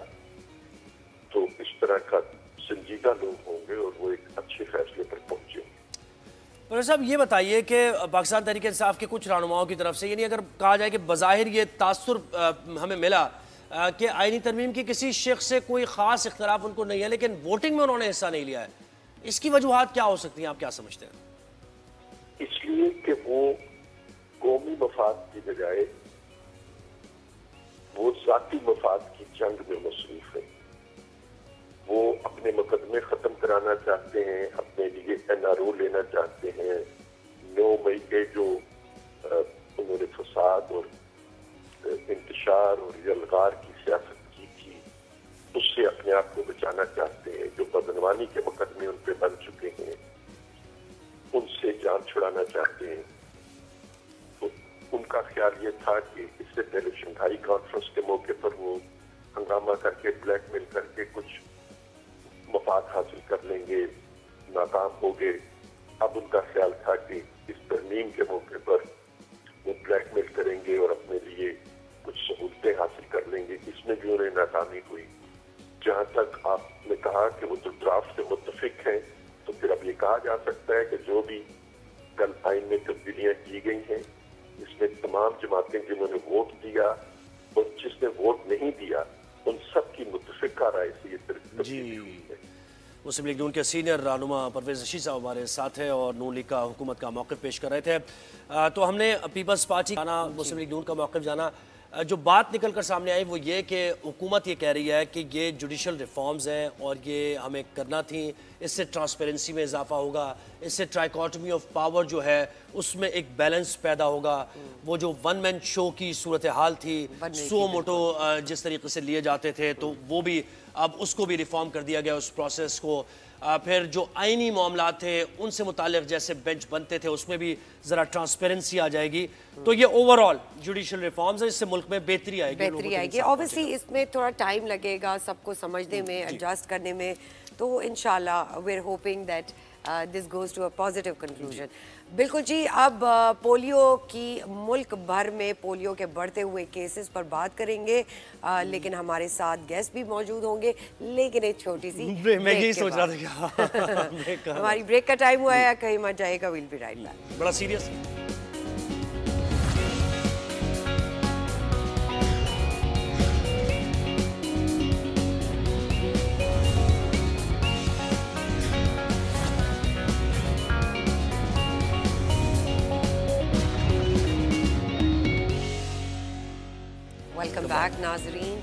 तो इस तरह का संजीदा लोग होंगे और वो एक अच्छे फैसले पर पहुंचे। प्रोफेसर साहब ये बताइए कि पाकिस्तान तहरीक इंसाफ के कुछ रहनुमाओं की तरफ से यानी अगर कहा जाए कि बज़ाहिर ये तासुर हमें मिला कि आईनी तरमीम की किसी शख्स से कोई ख़ास इख्तलाफ उनको नहीं है लेकिन वोटिंग में उन्होंने हिस्सा नहीं लिया है, इसकी वजूहात क्या हो सकती हैं, आप क्या समझते हैं? इसलिए कि वो कौमी मफाद की बजाय वो ज़ाती मफाद की जंग में मसरूफ है। वो अपने मुकदमे ख़त्म कराना चाहते हैं, अपने लिए NRO लेना चाहते हैं। 9 मई के जो उन्होंने फसाद और इंतशार और यलगार की सियासत की थी उससे अपने आप को बचाना चाहते हैं। जो बदनवानी के मुकदमे उन पे बन चुके हैं उनसे जान छुड़ाना चाहते हैं। तो उनका ख्याल ये था कि इससे पहले शंघाई कॉन्फ्रेंस के मौके पर वो हंगामा करके ब्लैकमेल करके कुछ मफाद हासिल कर लेंगे, नाकाम हो गए। अब उनका ख्याल था कि इस तरमीम के मौके पर वो ब्लैकमेल करेंगे और अपने लिए कुछ सहूलतें हासिल कर लेंगे। इसमें भी उन्हें नाकामी हुई। जहां तक आपने कहा कि वो तो ड्राफ्ट से मुत्तफिक हैं, तो फिर अब ये कहा जा सकता है कि जो भी कल आइन में तब्दीलियां की गई हैं इसमें तमाम जमातें जिन्होंने वोट दिया और जिसने वोट नहीं दिया उन सब की मुत्तफिका राय से ये तब्दीली हुई है। मुस्लिम लीग नून के सीनियर रहनुमा परवेज रशीद साहब हमारे साथ हैं और नून लीग का हुकूमत का मौक़िफ़ पेश कर रहे थे। तो हमने पीपल्स पार्टी जाना, मुस्लिम लीग नून का मौक़िफ़ जाना। जो बात निकल कर सामने आई वो ये कि हुकूमत ये कह रही है कि ये जुडिशल रिफॉर्म्स हैं और ये हमें करना थी, इससे ट्रांसपेरेंसी में इजाफा होगा, इससे ट्राइकॉटमी ऑफ पावर जो है उसमें एक बैलेंस पैदा होगा। वो जो वन मैन शो की सूरत हाल थी, सो मोटो जिस तरीके से लिए जाते थे तो वो भी अब उसको भी रिफॉर्म कर दिया गया उस प्रोसेस को। फिर जो आईनी मामला थे उनसे मुतालिक जैसे बेंच बनते थे उसमें भी ज़रा ट्रांसपेरेंसी आ जाएगी। तो ये ओवरऑल जुडिशल रिफॉर्म्स है, इससे मुल्क में बेहतरी आएगी। ऑब्वियसली इसमें थोड़ा टाइम लगेगा सबको समझने में, एडजस्ट करने में। तो इंशाल्लाह we are hoping that this goes to a positive conclusion. बिल्कुल जी। अब पोलियो की मुल्क भर में पोलियो के बढ़ते हुए केसेस पर बात करेंगे, लेकिन हमारे साथ गेस्ट भी मौजूद होंगे, लेकिन एक छोटी सी मैं यही सोच रहा था कि हमारी ब्रेक का टाइम हुआ है, कहीं मत जाएगा। Will be right back. बड़ा सीरियस वेलकम बैक नाजरीन।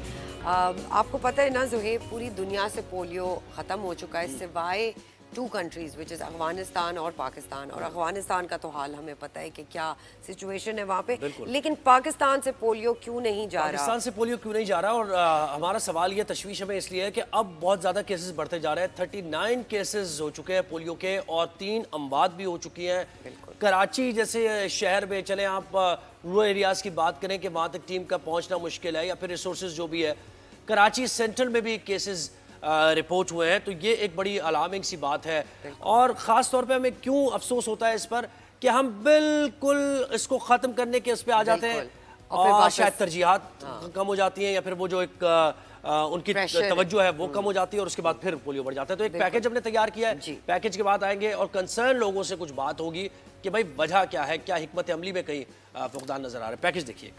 आपको पता है ना ज़ुहैब, पूरी दुनिया से पोलियो ख़त्म हो चुका है सिवाय 2 कंट्रीज़ विच इज़ अफ़गानिस्तान और पाकिस्तान। और अफ़गानिस्तान का तो हाल हमें पता है कि क्या सिचुएशन है वहाँ पे, लेकिन पाकिस्तान से पोलियो क्यों नहीं जा रहा? पाकिस्तान से पोलियो क्यों नहीं जा रहा? और हमारा सवाल ये, तशवीश हमें इसलिए है कि अब बहुत ज़्यादा केसेस बढ़ते जा रहे हैं। 39 केसेस हो चुके हैं पोलियो के और 3 अमवात भी हो चुकी हैं। कराची जैसे शहर में चले आप, रूरल एरियाज़ की बात करें कि वहाँ तक टीम का पहुँचना मुश्किल है या फिर रिसोर्सेज जो भी है, कराची सेंट्रल में भी केसेस रिपोर्ट हुए हैं। तो ये एक बड़ी अलार्मिंग सी बात है और ख़ास तौर पे हमें क्यों अफसोस होता है इस पर कि हम बिल्कुल इसको ख़त्म करने के उस पर आ जाते हैं और शायद तरजीहात कम हो जाती हैं या फिर वो जो एक उनकी तवज्जो है वो कम हो जाती है और उसके बाद फिर पोलियो बढ़ जाता है। तो एक पैकेज हमने तैयार किया है, पैकेज के बाद आएंगे और कंसर्न लोगों से कुछ बात होगी कि भाई वजह क्या है, क्या हिकमत अमली में कहीं फुकदान नजर आ रहा है। पैकेज देखिए।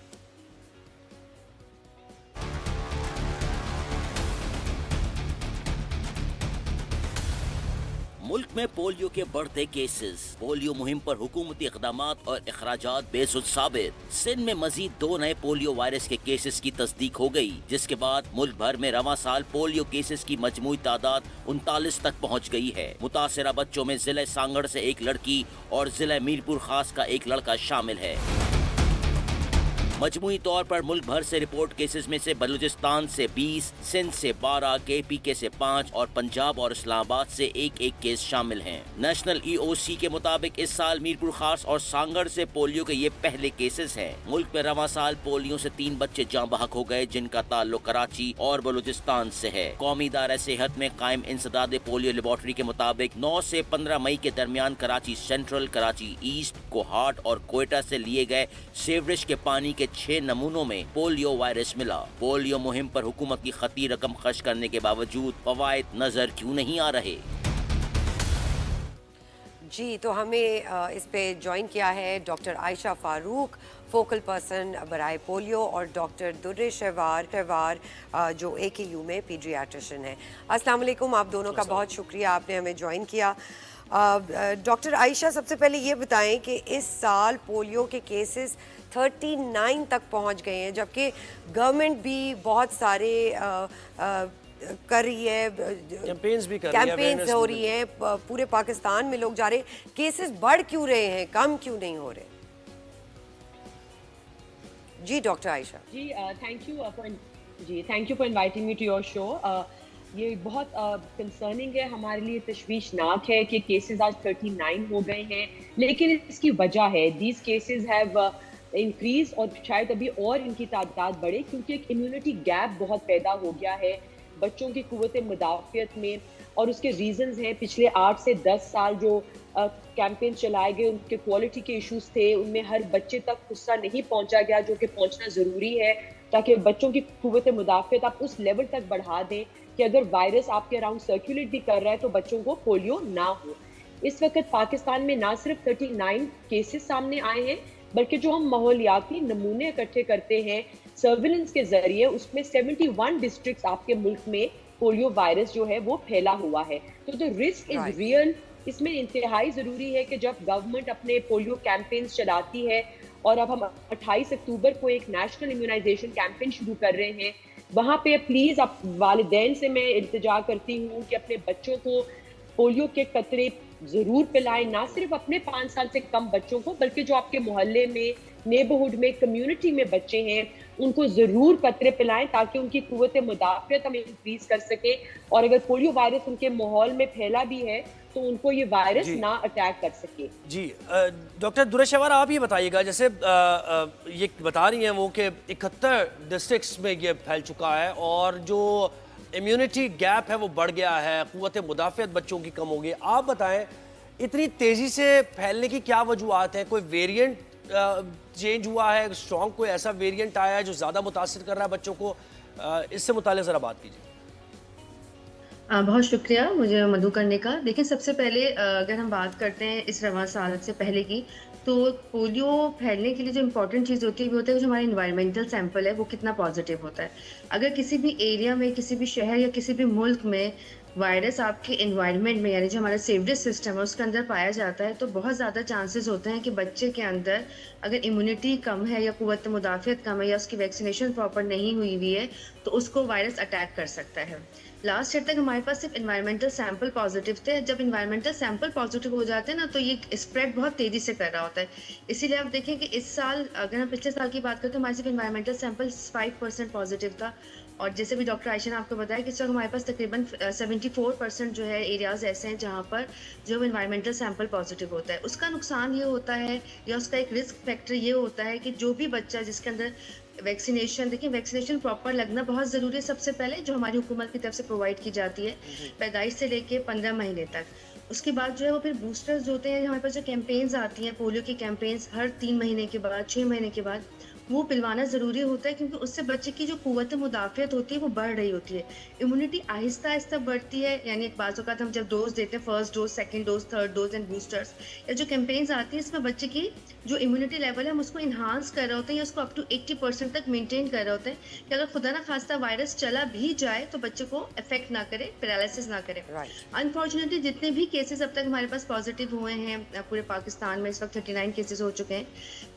मुल्क में पोलियो के बढ़ते केसेस, पोलियो मुहिम पर हुकूमती इक़दामात और अखराजात बेसुध साबित। सिंध में मजीद 2 नए पोलियो वायरस के केसेस की तस्दीक हो गई, जिसके बाद मुल्क भर में रवां साल पोलियो केसेस की मजमूई तादाद 39 तक पहुँच गई है। मुतासरा बच्चों में जिला सांगड़ से 1 लड़की और जिला मीरपुर खास का 1 लड़का शामिल है। मजमूई तौर पर मुल्क भर से रिपोर्ट केसेस में से बलूचिस्तान से 20, सिंध से 12, KPK से 5 और पंजाब और इस्लामाबाद से 1-1 केस शामिल हैं। नेशनल EOC के मुताबिक इस साल मीरपुर खास और सांगड़ से पोलियो के ये पहले केसेस हैं। मुल्क में रवां साल पोलियो से 3 बच्चे जाँ बहक हो गए, जिनका ताल्लुक कराची और बलूचिस्तान से है। कौमी इदारा सेहत में कायम इंसदाद पोलियो लेबोरेटरी के मुताबिक 9 से 15 मई के दरमियान कराची सेंट्रल, कराची ईस्ट, कोहाट और कोयटा से लिए गए सीवरेज के पानी के 6 नमूनों में पोलियो वायरस मिला। पोलियो मुहिम पर हुकूमत की खती रकम खर्च करने के बावजूद फवायद नजर क्यों नहीं आ रहे? जी, तो हमें इस पे ज्वाइन किया है doctor Ayesha Farooq, focal person बराए पोलियो, और डॉक्टर दुर्रे शहवार जो AKU में पीडियाट्रिशियन है। अस्सलाम वालेकुम, आप दोनों का बहुत शुक्रिया, आपने हमें ज्वाइन किया। डॉक्टर आयशा, सबसे पहले ये बताएं कि इस साल पोलियो के केसेस 39 तक पहुंच गए हैं, जबकि गवर्नमेंट भी बहुत सारे कर रही है, कैंपेन्स हो रही हैं, पूरे पाकिस्तान में लोग जा रहे हैं। केसेस बढ़ क्यों रहे हैं, कम क्यों नहीं हो रहे? जी डॉक्टर आयशा। जी thank you for inviting me to your show. ये बहुत कंसर्निंग है, हमारे लिए तशवीशनाक है कि केसेस आज 39 हो गए हैं, लेकिन इसकी वजह है दीज केसेस हैव इंक्रीज और शायद अभी और इनकी तादाद बढ़े, क्योंकि एक इम्यूनिटी गैप बहुत पैदा हो गया है बच्चों की कुव्वत मुदाफ़ियत में। और उसके रीजंस हैं, पिछले 8 से 10 साल जो कैंपेन चलाए गए उनके क्वालिटी के इश्यूज थे, उनमें हर बच्चे तक गुस्सा नहीं पहुंचा गया जो कि पहुंचना ज़रूरी है, ताकि बच्चों की कुव्वत मुदाफ़ियत आप उस लेवल तक बढ़ा दें कि अगर वायरस आपके अराउंड सर्कुलेट भी कर रहा है तो बच्चों को पोलियो ना हो। इस वक्त पाकिस्तान में ना सिर्फ 39 केसेस सामने आए हैं, बल्कि जो हम माहौलियाती नमूने इकट्ठे करते हैं सर्विलेंस के जरिए, उसमें 71 डिस्ट्रिक्ट्स आपके मुल्क में पोलियो वायरस जो है वो फैला हुआ है। तो द रिस्क इज रियल। इसमें इंतहाई ज़रूरी है कि जब गवर्नमेंट अपने पोलियो कैंपेन्स चलाती है, और अब हम 28 अक्टूबर को एक नेशनल इम्यूनाइजेशन कैंपेन शुरू कर रहे हैं, वहाँ पे प्लीज़ आप वालिदैन से मैं इल्तिजा करती हूँ कि अपने बच्चों को पोलियो के कतरे ज़रूर पिलाएं, ना सिर्फ अपने 5 साल से कम बच्चों को, बल्कि जो आपके मोहल्ले में, नेबरहुड में, कम्युनिटी में बच्चे हैं उनको ज़रूर कतरे पिलाएं, ताकि उनकी कुव्वत मुदाफ़ियत हम इंक्रीज़ कर सकें, और अगर पोलियो वायरस उनके माहौल में फैला भी है तो उनको ये वायरस ना अटैक कर सके। जी डॉक्टर दुर्रे शहवार, आप ये बताइएगा, जैसे ये बता रही हैं वो कि 71 डिस्ट्रिक्ट्स में ये फैल चुका है और जो इम्यूनिटी गैप है वो बढ़ गया है, कुव्वत मुदाफ़ियत बच्चों की कम हो गई। आप बताएं इतनी तेज़ी से फैलने की क्या वजूहत हैं? कोई वेरिएंट चेंज हुआ है, स्ट्रॉन्ग कोई ऐसा वेरिएंट आया है जो ज़्यादा मुतासिर कर रहा है बच्चों को? इससे मुताल्लिक़ ज़रा बात कीजिए। बहुत शुक्रिया मुझे मदू करने का। देखिए, सबसे पहले अगर हम बात करते हैं इस रवां साल से पहले की, तो पोलियो फैलने के लिए जो इम्पोर्टेंट चीज़ होती है वो होता है जो हमारा इन्वायरमेंटल सैंपल है वो कितना पॉजिटिव होता है। अगर किसी भी एरिया में, किसी भी शहर या किसी भी मुल्क में वायरस आपके एनवायरनमेंट में यानी जो हमारा सीवरेज सिस्टम है उसके अंदर पाया जाता है तो बहुत ज़्यादा चांसेस होते हैं कि बच्चे के अंदर अगर इम्यूनिटी कम है या क़ुव्वत मुदाफ़ियत कम है या उसकी वैक्सीनेशन प्रॉपर नहीं हुई हुई है तो उसको वायरस अटैक कर सकता है। लास्ट ईयर तक हमारे पास सिर्फ इन्वायरमेंटल सैंपल पॉजिटिव थे। जब इन्वायरमेंटल सैंपल पॉजिटिव हो जाते हैं ना तो ये स्प्रेड बहुत तेज़ी से कर रहा होता है। इसीलिए आप देखें कि इस साल अगर हम पिछले साल की बात करें तो हमारे सिर्फ इन्वायरमेंटल सैंपल 5% पॉजिटिव था और जैसे भी डॉक्टर आयशा ने आपको बताया कि इस वक्त हमारे पास तकरीबन 74% जो है एरियाज़ ऐसे हैं जहाँ पर जो इन्वायरमेंटल सैंपल पॉजिटिव होता है। उसका नुकसान ये होता है या उसका एक रिस्क फैक्टर ये होता है कि जो भी बच्चा जिसके अंदर वैक्सीनेशन, देखिए वैक्सीनेशन प्रॉपर लगना बहुत ज़रूरी है। सबसे पहले जो हमारी हुकूमत की तरफ से प्रोवाइड की जाती है पैदाइश से लेके 15 महीने तक, उसके बाद जो है वो फिर बूस्टर्स होते हैं। हमारे पास जो कैंपेन्स आती हैं पोलियो की कैंपेन्स हर 3 महीने के बाद 6 महीने के बाद वो पिलवाना ज़रूरी होता है क्योंकि उससे बच्चे की जो क़ुव्वत मुदाफ़ियत होती है वो बढ़ रही होती है। इम्यूनिटी आहिस्ता आहिस्ता बढ़ती है यानी एक बाज़ औक़ात हम जब डोज देते हैं first dose, second dose, third dose and boosters या जो कैंपेन्स आती है इसमें बच्चे की जो इम्यूनिटी लेवल है हम उसको इन्हांस कर रहे होते हैं या उसको अप टू 80% तक मेनटेन कर रहे होते हैं कि अगर खुदा ना खास्ता वायरस चला भी जाए तो बच्चे को इफेक्ट ना करे, पैरालिसिस ना करे। अनफॉर्चुनेटली जितने भी केसेस अब तक हमारे पास पॉजिटिव हुए हैं पूरे पाकिस्तान में इस वक्त 39 केसेस हो चुके हैं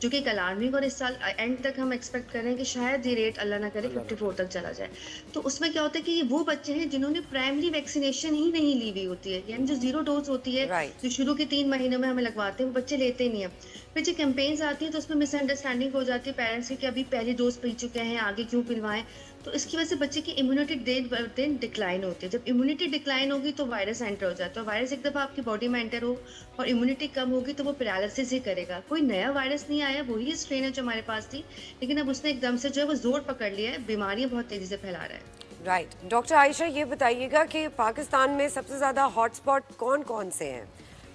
जो कि एक अलार्मिंग, और इस साल एंड तक हम एक्सपेक्ट कर रहे हैं कि शायद ये रेट अल्लाह ना करे 54 तक चला जाए। तो उसमें क्या होता है कि वो बच्चे हैं जिन्होंने प्राइमरी वैक्सीनेशन ही नहीं ली हुई होती है यानी जो 0 डोज होती है जो शुरू के 3 महीनों में हमें लगवाते हैं वो बच्चे लेते ही नहीं है। फिर जो कैंपेन्स आती है तो उसमें मिसअंडरस्टैंडिंग हो जाती है पेरेंट्स की कि अभी पहली डोज पी चुके हैं आगे क्यों पिलवाएं, तो इसकी वजह से बच्चे की इम्यूनिटी दिन ब दिन डिक्लाइन होती है। जब इम्यूनिटी डिक्लाइन होगी तो वायरस एंटर हो जाता है। वायरस एक दफ़ा आपकी बॉडी में एंटर हो और इम्यूनिटी कम होगी तो वो पैरालिसिस ही करेगा। कोई नया वायरस नहीं आया, वही स्ट्रेन है जो हमारे पास थी, लेकिन अब उसने एकदम से जो है वो जोर पकड़ लिया है, बीमारियाँ बहुत तेज़ी से फैला रहा है। राइट डॉक्टर आयशा ये बताइएगा कि पाकिस्तान में सबसे ज़्यादा हॉटस्पॉट कौन कौन से हैं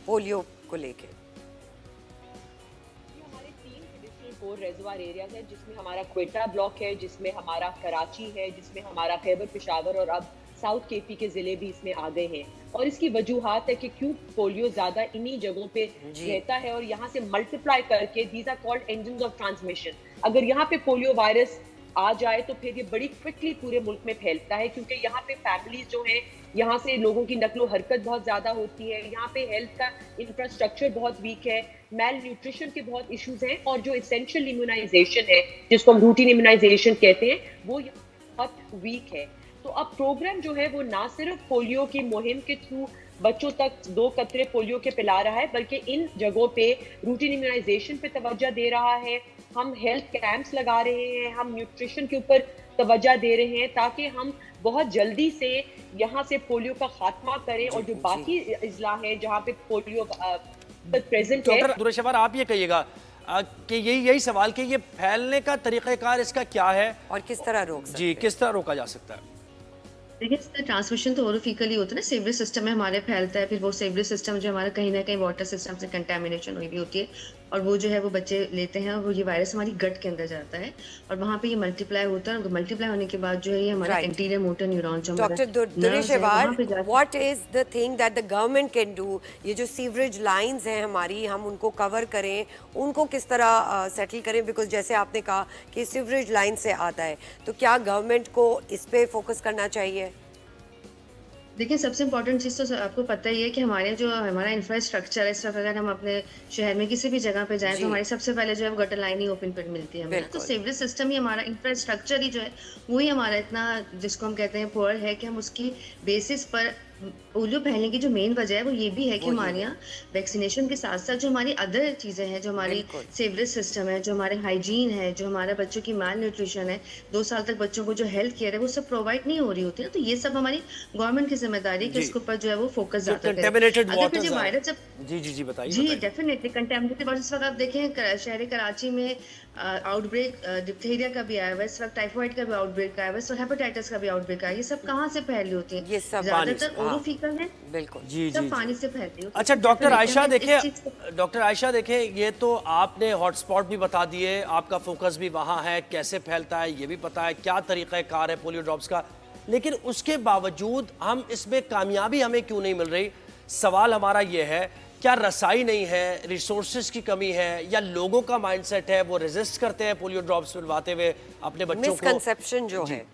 पोलियो को लेके? 4 रेजरवायर एरियाज है जिसमें हमारा क्वेटा ब्लॉक है, जिसमें हमारा कराची है, जिसमें हमारा खैबर पेशावर और अब साउथ केपी के ज़िले भी इसमें आ गए हैं। और इसकी वजूहात है कि क्यों पोलियो ज़्यादा इन्हीं जगहों पे रहता है और यहाँ से मल्टीप्लाई करके these are called engines of transmission. अगर यहाँ पे पोलियो वायरस आ जाए तो फिर ये बड़ी क्विकली पूरे मुल्क में फैलता है क्योंकि यहाँ पे फैमिलीज जो हैं यहाँ से लोगों की नकलो हरकत बहुत ज़्यादा होती है, यहाँ पे हेल्थ का इंफ्रास्ट्रक्चर बहुत वीक है, मेल न्यूट्रिशन के बहुत इश्यूज हैं और जो एसेंशियल इम्यूनाइजेशन है जिसको हम रूटीन इम्यूनाइजेशन कहते हैं वो बहुत वीक है। तो अब प्रोग्राम जो है वो ना सिर्फ पोलियो की मुहिम के थ्रू बच्चों तक 2 कतरे पोलियो के पिला रहा है बल्कि इन जगहों पे रूटीन इम्यूनाइजेशन पे तवज्जो दे रहा है, हम हेल्थ कैंप्स लगा रहे हैं, हम न्यूट्रिशन के ऊपर तवज्जो दे रहे हैं ताकि हम बहुत जल्दी से यहाँ से पोलियो का खात्मा करें और जो बाकी इजला है जहाँ पे पोलियो प्रेजेंट है। डॉक्टर दुरेशवर आप ये कहिएगा कि यही सवाल कि ये फैलने का तरीक़ाकार इसका क्या है और किस तरह किस तरह रोका जा सकता है? देखिए इसका ट्रांसमिशन तो ओरोफिकली होता है ना, सीवरेज सिस्टम में हमारे फैलता है, फिर वो सीवरेज सिस्टम जो हमारा कहीं ना कहीं वाटर सिस्टम से कंटेमिनेशन हुई भी होती है और वो जो है वो बच्चे लेते हैं और वो ये वायरस हमारी गट के अंदर जाता है और वहाँ पे ये मल्टीप्लाई होता है और मल्टीप्लाई होने के बाद जो है ये हमारा इंटीरियर मोटर न्यूरॉन जो doctor Dureshwar what is the thing that the government can do? ये जो सीवरेज लाइंस हैं हमारी, हम उनको कवर करें, उनको किस तरह सेटल करें? बिकॉज जैसे आपने कहा कि सीवरेज लाइन से आता है, तो क्या गवर्नमेंट को इस पे फोकस करना चाहिए? देखिए सबसे इम्पोर्टेंट चीज़ तो आपको पता ही है कि हमारे जो हमारा इंफ्रास्ट्रक्चर है, इस वक्त अगर हम अपने शहर में किसी भी जगह पे जाएं तो हमारी सबसे पहले जो है गटर लाइन ही ओपन पिट मिलती है हमें। तो सीवरेज सिस्टम ही हमारा इंफ्रास्ट्रक्चर ही जो है वही हमारा इतना जिसको हम कहते हैं पुअर है कि हम उसकी बेसिस पर पोलियो फैलने की जो मेन वजह है वो ये भी है कि हमारे यहाँ वैक्सीनेशन के साथ साथ जो हमारी अदर चीज़ें हैं, जो हमारी सीवरेज सिस्टम है, जो हमारे हाइजीन है, जो हमारे बच्चों की माल न्यूट्रिशन है, 2 साल तक बच्चों को जो हेल्थ केयर है वो सब प्रोवाइड नहीं हो रही होती है। तो ये सब हमारी गवर्नमेंट की जिम्मेदारी है कि इसके ऊपर जो है वो फोकस ज़्यादा करें। वायरस जी बताइए। जी डेफिनेटली कंटेमिनेटेड वाटर। इस वक्त आप देखें शहर कराची में आउटब्रेक डिप्थीरिया का भी आया हुआ है, इस वक्त टाइफाइड का भी आउटब्रेक आया हुआ है, हेपेटाइटिस का भी आउटब्रेक आया है। ये सब कहाँ से फैली होती है? ये सब ज्यादातर ओरोफिकल है, बिल्कुल सब पानी से फैलती है। अच्छा डॉक्टर आयशा देखे ये तो आपने हॉटस्पॉट भी बता दिए, आपका फोकस भी वहाँ है, कैसे फैलता है ये भी पता है, क्या तरीका कार है पोलियो ड्रॉप्स का, लेकिन उसके बावजूद हम इसमें कामयाबी हमें क्यों नहीं मिल रही? सवाल हमारा ये है, क्या रसाई नहीं है, रिसोर्सेज की कमी है, या लोगों का माइंडसेट है वो रेजिस्ट करते हैं पोलियो ड्रॉप्स पिलवाते हुए अपने बच्चों को? मिसकंसेप्शन जो है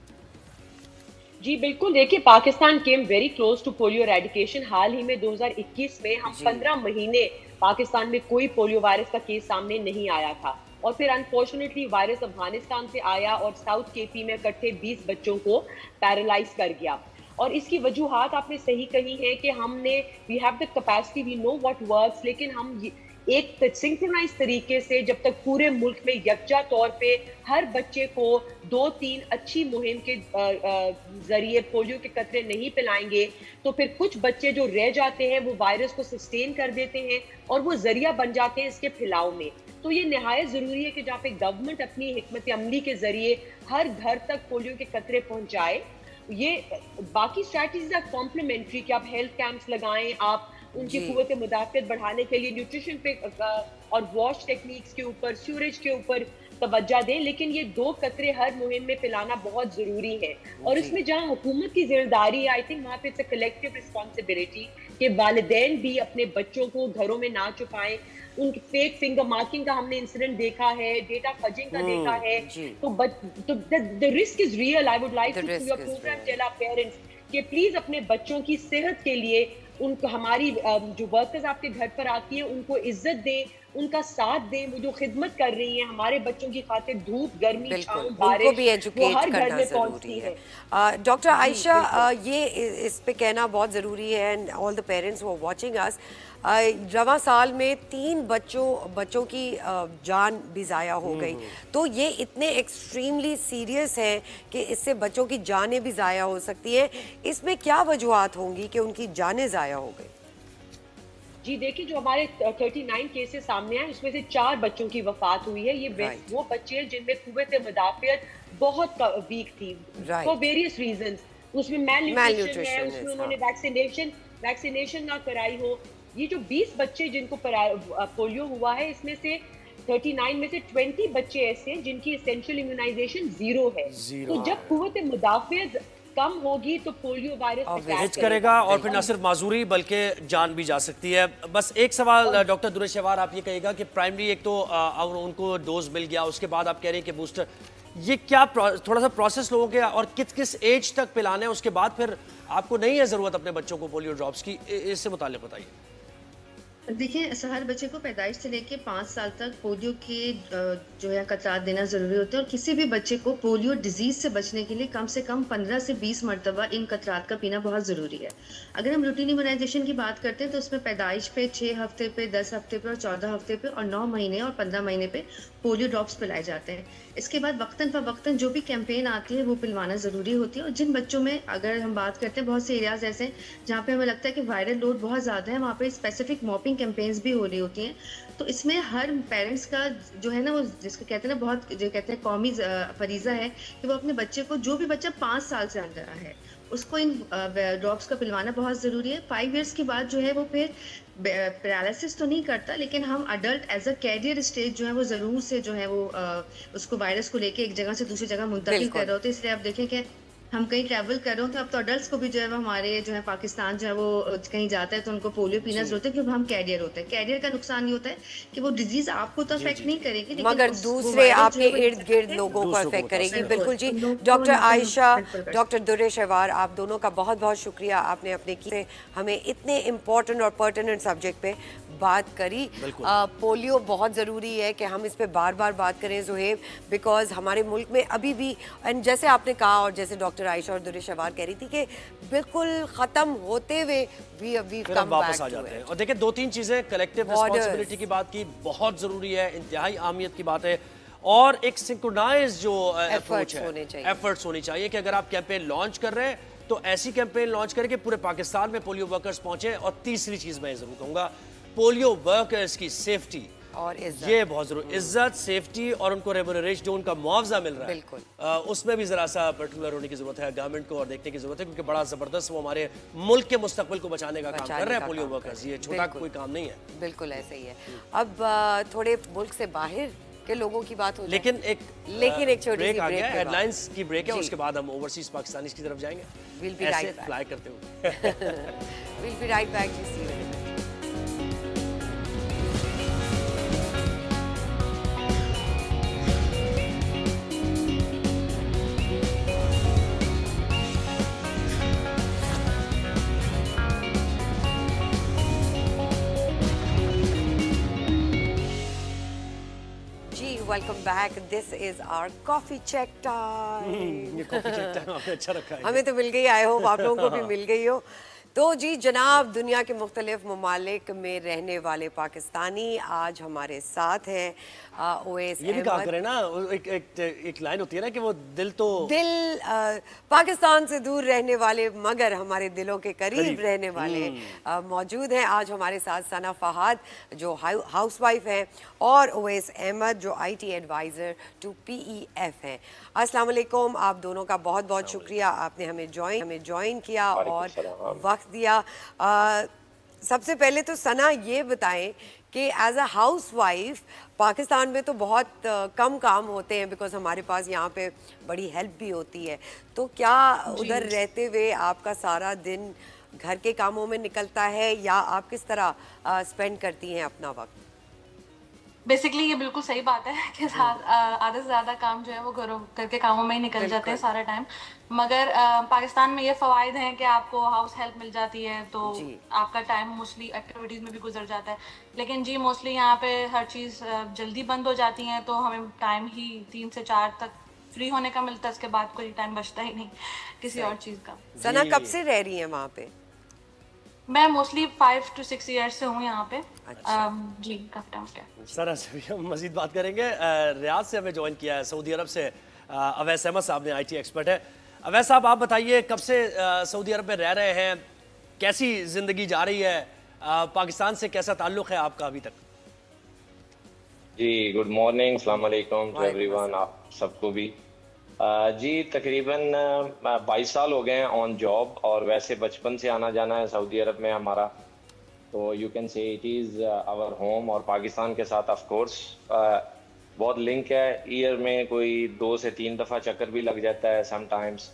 जी बिल्कुल, देखिए Pakistan came very close to polio eradication. हाल ही में 2021 में हम 15 महीने पाकिस्तान में कोई पोलियो वायरस का केस सामने नहीं आया था, और फिर अनफॉर्चुनेटली वायरस अफगानिस्तान से आया और साउथ केपी में इकट्ठे 20 बच्चों को पैरालाइज कर गया। और इसकी वजूहात आपने सही कही है कि हमने we have the capacity, we know what works, लेकिन हम एक सिंक्रोनाइज तरीके से जब तक पूरे मुल्क में यकजा तौर पे हर बच्चे को 2-3 अच्छी मुहिम के जरिए पोलियो के कतरे नहीं पिलाएंगे, तो फिर कुछ बच्चे जो रह जाते हैं वो वायरस को सस्टेन कर देते हैं और वो जरिया बन जाते हैं इसके फैलाव में। तो ये निहायत ज़रूरी है कि जहाँ पे गवर्नमेंट अपनी हिकमत अमली के जरिए हर घर तक पोलियो के कतरे पहुँचाए। ये बाकी स्ट्रैटेजीज आर कॉम्प्लीमेंट्री कि आप हेल्थ कैंप्स लगाएं, आप उनकी कुव्वत मुदाफ़ियत बढ़ाने के लिए न्यूट्रिशन पे और वॉश टेक्निक्स के ऊपर, सीवरेज के ऊपर तवज्जो दें, लेकिन ये 2 कतरे हर मुहिम में पिलाना बहुत ज़रूरी है। और इसमें जहाँ हुकूमत की जिम्मेदारी है, आई थिंक वहाँ पे इट्स अ कलेक्टिव रिस्पॉन्सिबिलिटी कि वालिदैन भी अपने बच्चों को घरों में ना छुपाएं। उनकी फेक फिंगर मार्किंग का हमने इंसिडेंट देखा है, डेटा फजिंग का देखा है, तो the risk is real. I would like to your program tell our parents कि प्लीज अपने बच्चों की सेहत के लिए उनको, हमारी जो वर्कर्स आपके घर पर आती हैं उनको इज्जत दें, उनका साथ दें। वो जो खिदमत कर रही हैं हमारे बच्चों की खातिर, धूप गर्मी छांव बारिश, वो हर घर में पहुंचती है। डॉक्टर आयशा, ये इस पे कहना बहुत ज़रूरी है, and all the parents who are watching us, रवां साल में 3 बच्चों की जान भी ज़ाया हो गई, तो ये इतने एक्सट्रीमली सीरियस है कि इससे बच्चों की जानें भी ज़ाया हो सकती हैं। इसमें क्या वजूहात होंगी कि उनकी जानें ज़ाया हो गई? जी देखिए, जो हमारे 39 केसेस सामने आए उसमें से 4 बच्चों की वफात हुई है। ये वो बच्चे हैं जिनमें कुव्वत मुदाफ़ियत बहुत वीक थी फॉर वेरियस रीजंस। उसमें मेल न्यूट्रिशन है, उसमें उन्होंने वैक्सीनेशन ना कराई हो। ये जो 20 बच्चे जिनको पोलियो हुआ है, इसमें से 39 में से 20 बच्चे ऐसे हैं जिनकी एसेंशियल इम्यूनाइजेशन 0 है। तो जब कुव्वत मुदाफ़ियत कम होगी तो पोलियो वायरस अटैक करेगा और फिर न सिर्फ माजूरी बल्कि जान भी जा सकती है। बस एक सवाल डॉक्टर दुरेश अहवार, आप ये कहिएगा कि प्राइमरी एक तो उनको डोज मिल गया, उसके बाद आप कह रहे हैं कि बूस्टर, ये क्या थोड़ा सा प्रोसेस लोगों के और किस एज तक पिलाना है, उसके बाद फिर आपको नहीं है ज़रूरत अपने बच्चों को पोलियो ड्रॉप्स की, इससे मुताल्लिक़ बताइए। देखिए, हर बच्चे को पैदाइश से लेके 5 साल तक पोलियो के जो है कतरात देना ज़रूरी होते हैं, और किसी भी बच्चे को पोलियो डिजीज़ से बचने के लिए कम से कम 15 से 20 मरतबा इन कतरात का पीना बहुत ज़रूरी है। अगर हम रूटीन इम्यूनाइजेशन की बात करते हैं तो उसमें पैदाइश पे 6 हफ्ते पे, 10 हफ्ते पे और 14 हफ्ते पे और 9 महीने और 15 महीने पे पोलियो ड्रॉप्स पिलाए जाते हैं। इसके बाद वक्तन फ़वक्तन जो भी कैंपेन आती है वो पिलवाना ज़रूरी होती है। और जिन बच्चों में, अगर हम बात करते हैं, बहुत से एरियाज़ ऐसे हैं जहाँ पे हमें लगता है कि वायरल लोड बहुत ज़्यादा है, वहाँ पे स्पेसिफिक मॉपिंग कैंपेन्स भी हो रही होती हैं। तो इसमें हर पेरेंट्स का जो है ना, वो जिसको कहते हैं ना, बहुत जो कहते हैं कौमी फरीज़ा है कि वो अपने बच्चे को, जो भी बच्चा 5 साल से अंदर है, उसको इन ड्रॉप्स का पिलवाना बहुत ज़रूरी है। 5 इयर्स के बाद जो है वो फिर पैरालिसिस तो नहीं करता, लेकिन हम adult age a career stage जो है वो ज़रूर से जो है वो उसको वायरस को लेके एक जगह से दूसरी जगह मुंतकिल कर रहे होते हैं। इसलिए आप देखें कि हम कहीं ट्रैवल कर रहे हो तो अब तो अडल्ट्स को भी जो है वो हमारे जो है पाकिस्तान जो है वो कहीं जाता है तो उनको पोलियो पीना जरूरत है, क्योंकि हम कैरियर होते हैं। कैरियर का नुकसान ये होता है कि वो डिजीज आपको तो अफेक्ट नहीं करेगी, मगर दूसरे आपके इर्द गिर्द लोगों को अफेक्ट करेगी। बिल्कुल जी। डॉक्टर आयशा, डॉक्टर दुरेश अहवार, आप दोनों का बहुत बहुत शुक्रिया, आपने अपने हमें इतने इम्पोर्टेंट और पर्टिनेंट सब्जेक्ट पे बात करी। पोलियो बहुत ज़रूरी है कि हम इस पे बार बार बात करें ज़ुहैब, बिकॉज हमारे मुल्क में अभी भी, एंड जैसे आपने कहा और जैसे डॉक्टर आयशा और दुरेश अहवार कह रही थी कि बिल्कुल ख़त्म होते हुए भी वापस आ जाते हैं। और देखिए, 2-3 चीज़ें, कलेक्टिव रिस्पॉन्सिबिलिटी की बात की, बहुत ज़रूरी है, इंतहाई अहमियत की बात है, और एक सिंक्रोनाइज जो अप्रोच है, एफर्ट्स होनी चाहिए कि अगर आप कैंपेन लॉन्च कर रहे हैं तो ऐसी कैंपेन लॉन्च करें कि पूरे पाकिस्तान में पोलियो वर्कर्स पहुंचे। और तीसरी चीज़ मैं ज़रूर कहूँगा, पोलियो वर्कर्स की सेफ्टी और इज्जत, ये बहुत जरूरी, इज्जत, सेफ्टी और उनको रेम्यूनरेशन, जो उनका मुआवजा मिल रहा है, बिल्कुल उसमें भी जरा सा पर्टिकुलर होने की जरूरत है गवर्नमेंट को, और देखने की जरूरत है, क्योंकि बड़ा जबरदस्त वो हमारे मुल्क के मुस्तकबिल को बचाने का काम कर रहे हैं पोलियो वर्कर्स। ये छोटा कोई काम नहीं है। बिल्कुल ऐसे ही है। अब थोड़े मुल्क से बाहर के लोगों की बात हो, लेकिन एक छोटी ब्रेक आ गया, हेडलाइंस की ब्रेक है, उसके बाद हम ओवरसीज पाकिस्तानीज की तरफ जाएंगे, ऐसे फ्लाई करते हुए। We'll be right back. See you in a minute. welcome back. This is our coffee check time. ये coffee check time आपने अच्छा रखा है. हमें तो मिल गई, I hope आप लोगों को भी मिल गई हो. तो जी जनाब, दुनिया के मुख्तलिफ ममालिक में रहने वाले पाकिस्तानी आज हमारे साथ हैं. ओवैस ये भी कहा करें ना, एक लाइन होती है ना कि वो दिल पाकिस्तान से दूर रहने वाले मगर हमारे दिलों के करीब रहने वाले मौजूद हैं. आज हमारे साथ सना फहाद जो हाउसवाइफ हैं और ओवैस अहमद जो IT एडवाइज़र टू PEF हैं. अस्सलाम वालेकुम. आप दोनों का बहुत बहुत शुक्रिया, आपने हमें ज्वाइन किया और वक्त दिया. सबसे पहले तो सना ये बताएं कि एज अ हाउसवाइफ पाकिस्तान में तो बहुत कम काम होते हैं बिकॉज हमारे पास यहाँ पे बड़ी हेल्प भी होती है. तो क्या उधर रहते हुए आपका सारा दिन घर के कामों में निकलता है या आप किस तरह स्पेंड करती हैं अपना वक्त? बेसिकली ये बिल्कुल सही बात है कि आधे से ज़्यादा काम जो है वो घर के कामों में ही निकल जाते हैं सारा टाइम. मगर पाकिस्तान में ये फ़वाइद हैं कि आपको हाउस हेल्प मिल जाती है तो आपका टाइम मोस्टली एक्टिविटीज़ में भी गुजर जाता है. लेकिन जी मोस्टली यहाँ पे हर चीज़ जल्दी बंद हो जाती हैं तो हमें टाइम ही 3 से 4 तक फ्री होने का मिलता है. उसके बाद कोई टाइम बचता ही नहीं किसी और चीज़ का. सना कब से रह रही हैं वहाँ पे? मैं मोस्टली 5 to 6 years से हूँ यहाँ पे. जी काफ़ी टाइम से. सर से भी हम मज़ीद बात करेंगे. रियाद से हमें ज्वाइन किया है सऊदी अरब से अवैस अहमद साहब ने, IT एक्सपर्ट है. अवैस साहब आप बताइए कब से सऊदी अरब में रह रहे हैं, कैसी ज़िंदगी जा रही है, पाकिस्तान से कैसा ताल्लुक़ है आपका अभी तक? जी गुड मॉर्निंग, अस्सलाम वालेकुम टू एवरीवन, आप सबको भी. जी तकरीबन 22 साल हो गए हैं ऑन जॉब और वैसे बचपन से आना जाना है सऊदी अरब में हमारा. तो you can say it is our home. और पाकिस्तान के साथ ऑफ कोर्स बहुत लिंक है. ईयर में कोई 2 से 3 दफ़ा चक्कर भी लग जाता है समटाइम्स.